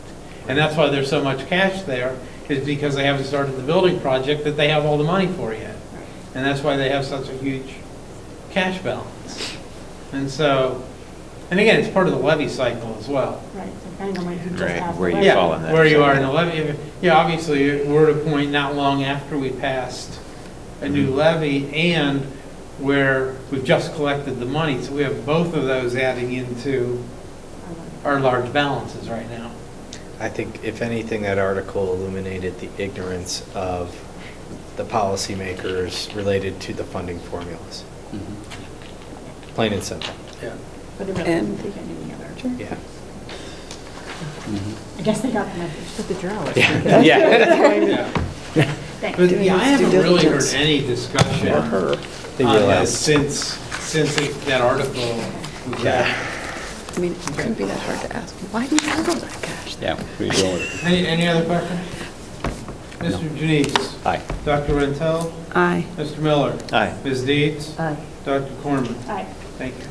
And that's why there's so much cash there, is because they haven't started the building project that they have all the money for yet. And that's why they have such a huge cash balance. And so, and again, it's part of the levy cycle as well. Right, so depending on when you just Right, have. where you the fall in that Where you are in cycle. the levy. Obviously, we're at a point not long after we passed a new levy and where we've just collected the money. So we have both of those adding into our large balances right now. I think, if anything, that article illuminated the ignorance of the policymakers related to the funding formulas. Plain and simple. But they really And- didn't take any other. Yeah. I guess they got the message. Put the drought. Yeah. Thanks. But I haven't due really heard diligence. any discussion Or her. They on realized. this since that article was Yeah. out. I mean, it couldn't be that hard to ask, why do you have all that cash? Yeah, we go with it. Any other questions? Mr. Janisse? Aye. Dr. Rentel? Aye. Mr. Miller? Aye. Ms. Deeds? Aye. Dr. Corman? Aye. Thank you.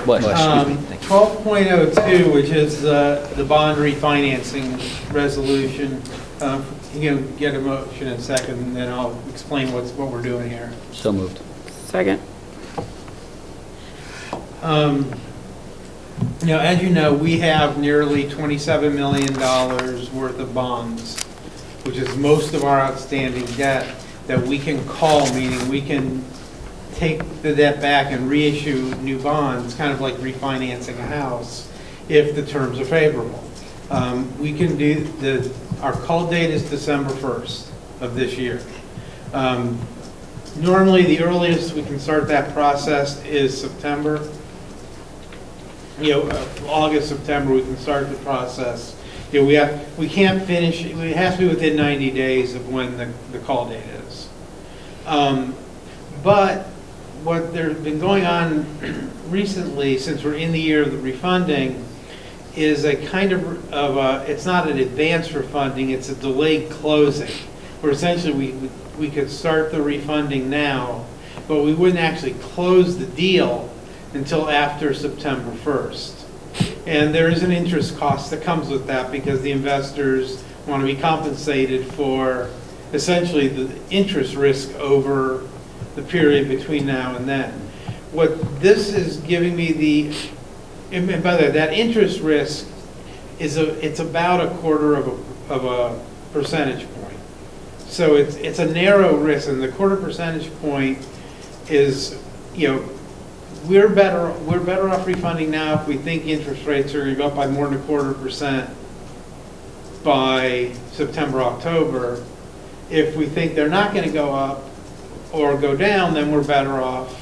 What? 12.02, which is the bond refinancing resolution. You can get a motion in a second, and then I'll explain what we're doing here. So moved. Second. As you know, we have nearly $27 million worth of bonds, which is most of our outstanding debt that we can call, meaning we can take the debt back and reissue new bonds, kind of like refinancing a house, if the terms are favorable. We can do our call date is December 1st of this year. Normally, the earliest we can start that process is September. August, September, we can start the process. We can't finish, it has to be within 90 days of when the call date is. But what there's been going on recently, since we're in the year of the refunding, is a kind of it's not an advance refunding, it's a delayed closing, where essentially we could start the refunding now, but we wouldn't actually close the deal until after September 1st. And there is an interest cost that comes with that because the investors want to be compensated for essentially the interest risk over the period between now and then. What this is giving me and by the way, that interest risk it's about 1/4 of a percentage point. So it's a narrow risk, and the 1/4 percentage point is, we're better off refunding now if we think interest rates are going to go up by more than 1/4% by September, October. If we think they're not going to go up or go down, then we're better off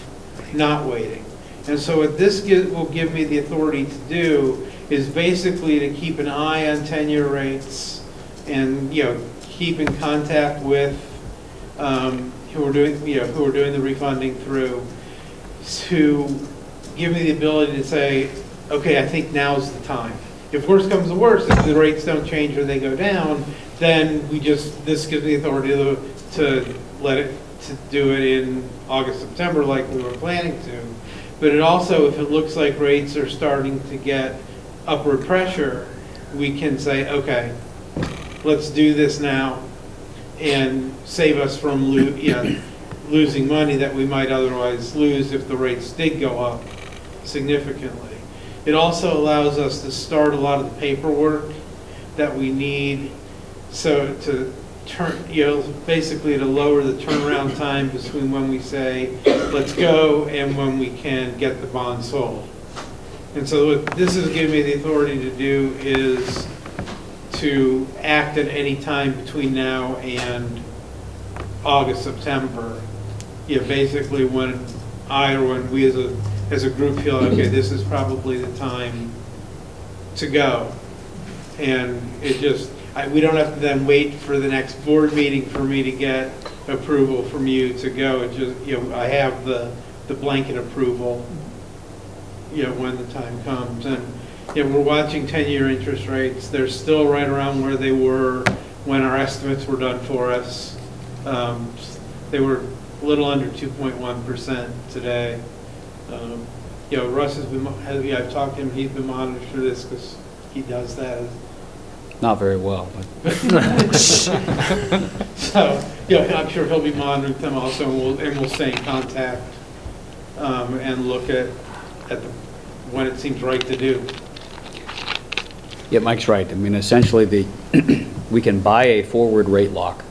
not waiting. And so what this will give me the authority to do is basically to keep an eye on 10-year rates and keep in contact with who are doing the refunding through, to give me the ability to say, okay, I think now's the time. If worse comes to worse, if the rates don't change or they go down, then this gives me authority to do it in August, September like we were planning to. But it also, if it looks like rates are starting to get upward pressure, we can say, okay, let's do this now and save us from losing money that we might otherwise lose if the rates did go up significantly. It also allows us to start a lot of the paperwork that we need, so to basically to lower the turnaround time between when we say, let's go, and when we can get the bond sold. And so what this is giving me the authority to do is to act at any time between now and August, September. Basically when when we as a group feel, okay, this is probably the time to go. And it just, we don't have to then wait for the next board meeting for me to get approval from you to go. It just, I have the blanket approval, when the time comes. And we're watching 10-year interest rates. They're still right around where they were when our estimates were done for us. They were a little under 2.1% today. Russ has been, I've talked to him, he's been monitoring for this because he does that. Not very well, but. So, I'm sure he'll be monitoring them also, and we'll stay in contact and look at when it seems right to do. Yeah, Mike's right. I mean, essentially, we can buy a forward rate lock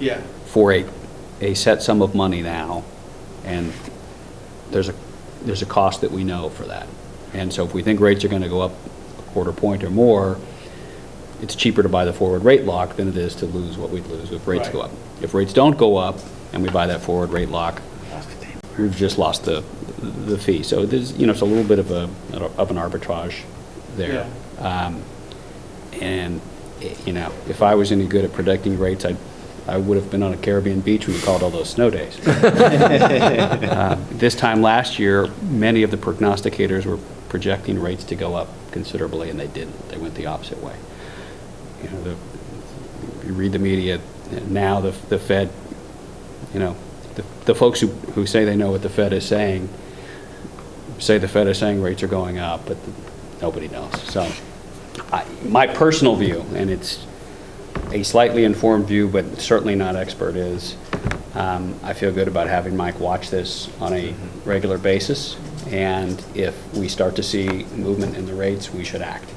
Yeah. for a set sum of money now, and there's a cost that we know for that. And so if we think rates are going to go up a quarter point or more, it's cheaper to buy the forward rate lock than it is to lose what we'd lose if rates go up. If rates don't go up and we buy that forward rate lock, we've just lost the fee. So there's, it's a little bit of an arbitrage there. Yeah. And if I was any good at predicting rates, I would have been on a Caribbean beach when we called all those snow days. This time last year, many of the prognosticators were projecting rates to go up considerably, and they didn't. They went the opposite way. You read the media now, the Fed, the folks who say they know what the Fed is saying, say the Fed is saying rates are going up, but nobody knows. So my personal view, and it's a slightly informed view, but certainly not expert, is I feel good about having Mike watch this on a regular basis, and if we start to see movement in the rates, we should act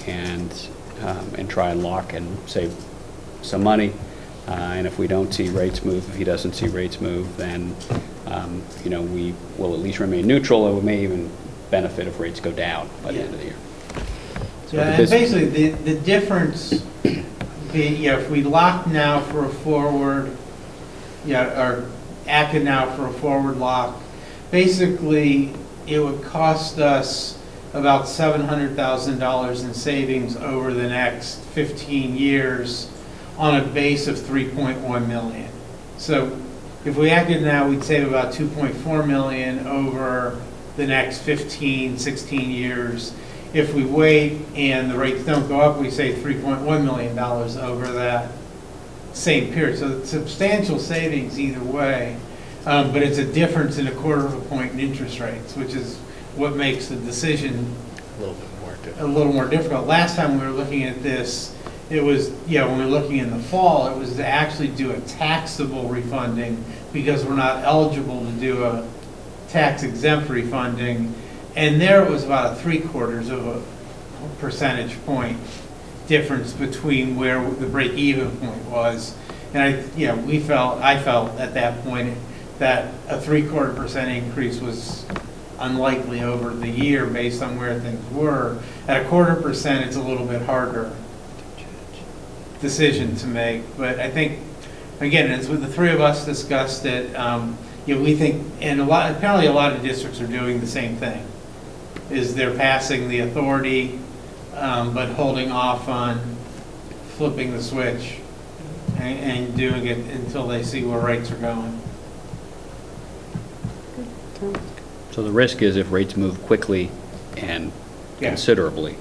and try and lock and save some money. And if we don't see rates move, if he doesn't see rates move, then we will at least remain neutral, and we may even benefit if rates go down by the end of the year. So and basically the difference, if we lock now for a forward, or acted now for a forward lock, basically it would cost us about $700,000 in savings over the next 15 years on a base of 3.1 million. So if we acted now, we'd save about 2.4 million over the next 15, 16 years. If we wait and the rates don't go up, we save $3.1 million over that same period. So it's substantial savings either way, but it's a difference in 1/4 point in interest rates, which is what makes the decision a little more difficult. Last time we were looking at this, it was, when we were looking in the fall, it was to actually do a taxable refunding because we're not eligible to do a tax exempt refunding. And there it was about 3/4 of a percentage point difference between where the break-even point was. And I felt at that point that a 3/4% increase was unlikely over the year based on where things were. At 1/4%, it's a little bit harder decision to make. But I think, again, as with the three of us discussed it, we think, and apparently a lot of districts are doing the same thing, is they're passing the authority, but holding off on flipping the switch and doing it until they see where rates are going. So the risk is if rates move quickly and considerably,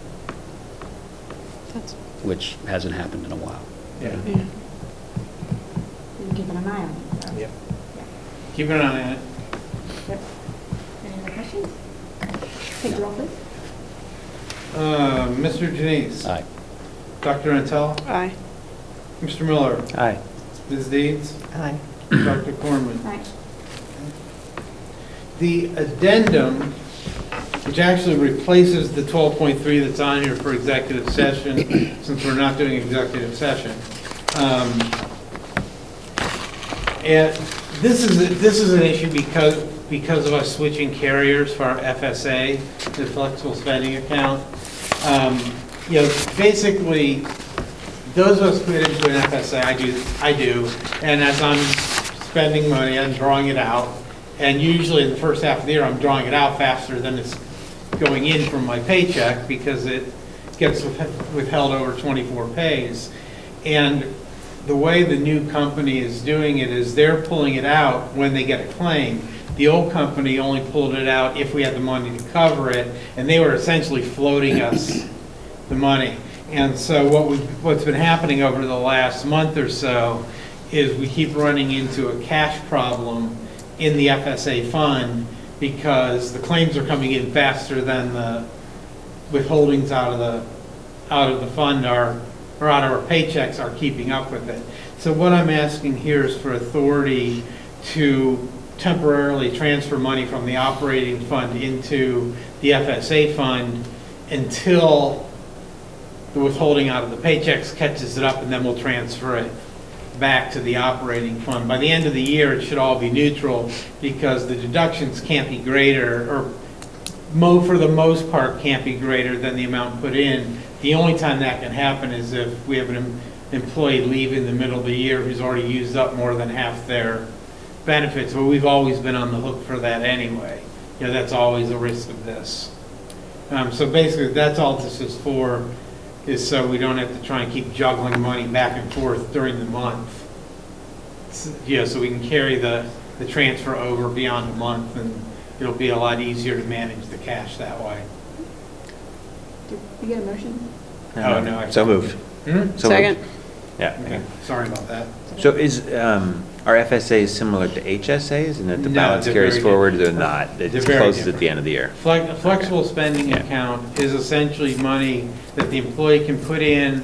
which hasn't happened in a while. Yeah. You're keeping an eye on it. So. Yep. Keep an eye on it. Yep. Any other questions? Take the roll, please. Mr. Denise. Aye. Dr. Antel? Aye. Mr. Miller? Aye. Ms. Deeds? Aye. Dr. Corman? Aye. The addendum, which actually replaces the 12.3 that's on here for executive session, since we're not doing executive session. And this is an issue because of us switching carriers for our FSA, the flexible spending account. You know, basically, those of us put into an FSA, I do, and as I'm spending money, I'm drawing it out. And usually in the first half of the year, I'm drawing it out faster than it's going in from my paycheck because it gets withheld over 24 pays. And the way the new company is doing it is they're pulling it out when they get a claim. The old company only pulled it out if we had the money to cover it, and they were essentially floating us the money. And so what's been happening over the last month or so is we keep running into a cash problem in the FSA fund because the claims are coming in faster than the withholdings out of the fund are, or out of our paychecks are keeping up with it. So what I'm asking here is for authority to temporarily transfer money from the operating fund into the FSA fund until the withholding out of the paychecks catches it up, and then we'll transfer it back to the operating fund. By the end of the year, it should all be neutral because the deductions can't be greater, or for the most part can't be greater than the amount put in. The only time that can happen is if we have an employee leave in the middle of the year who's already used up more than half their benefits, but we've always been on the hook for that anyway. You know, that's always a risk of this. So basically, that's all this is for, is so we don't have to try and keep juggling money back and forth during the month. So we can carry the transfer over beyond a month, and it'll be a lot easier to manage the cash that way. Did you get a motion? Oh, no. So moved. So Second. moved. Yeah. Okay, sorry about that. So is, our FSAs similar to HSAs, and that the No, balance they're carries very forward? different. They're not. It They're very closes at different. the end of the year. A flexible spending Yeah. account is essentially money that the employee can put in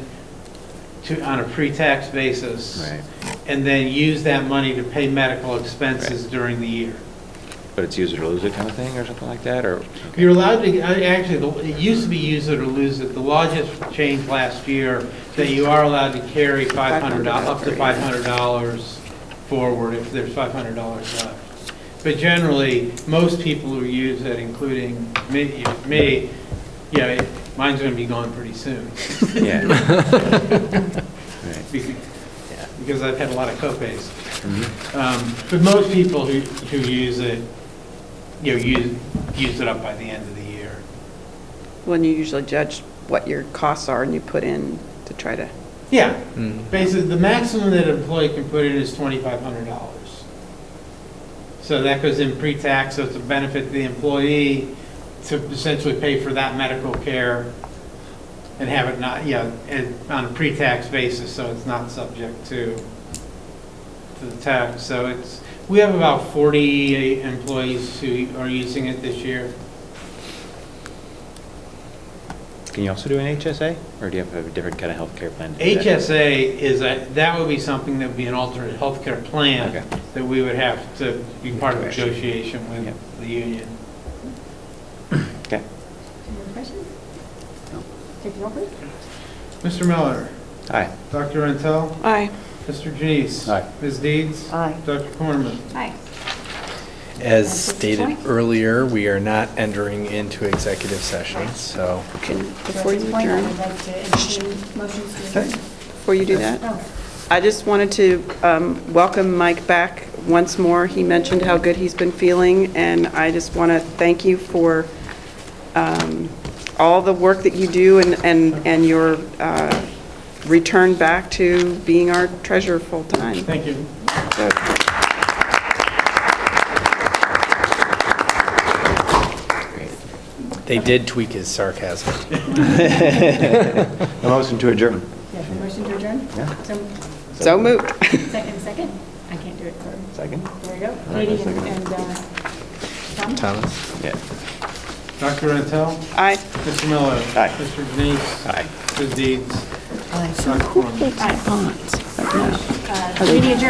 on a pre-tax basis, Right. and then use that money to pay medical expenses during the year. But it's use it or lose it kind of thing, or something like that, or? You're allowed to, actually, it used to be use it or lose it. The law just changed last year that you are allowed to carry $500, up to $500 forward if there's $500 left. But generally, most people who use it, including me, yeah, mine's going to be gone pretty soon. Yeah. Right. Because I've had a lot of copays. Mhm. But most people who use it, use it up by the end of the year. When you usually judge what your costs are and you put in to try to, Yeah, basically, the maximum that an employee can put in is $2,500. So that goes in pre-tax, so it's a benefit to the employee to essentially pay for that medical care and have it not, on a pre-tax basis, so it's not subject to the tax. So we have about 40 employees who are using it this year. Can you also do an HSA, or do you have a different kind of healthcare plan? to do that? HSA that would be something that would be an alternate healthcare plan Okay. that we would have to be part of Question. negotiation with Yep. the union. Okay. Any other questions? No. Take the roll, please. Mr. Miller, Aye. Dr. Rentel, aye. Mr. Janice. Aye. Ms. Deeds. Aye. Dr. Cornman. Aye. As That's the stated point. earlier, we are not entering into executive session, so Can, So before at you this point, I adjourn, would like to entertain motions to adjourn. before you do that, Oh, I just wanted to welcome Mike back once more. He mentioned how good he's been feeling, and I just want to thank you for all the work that you do and your return back to being our treasurer full-time. Thank you. So, they did tweak his sarcasm. A motion to adjourn. yeah, motion to adjourn? Yeah. so moved. Second? I can't do it, sorry. Second? There we go. right, Katie second. and Tom? Thomas? Yeah. Dr. Rentel, Aye. Mr. Miller. Aye. Mr. Janice. Aye. Ms. Deeds. Aye. So who holds bonds right now? Meeting adjourned.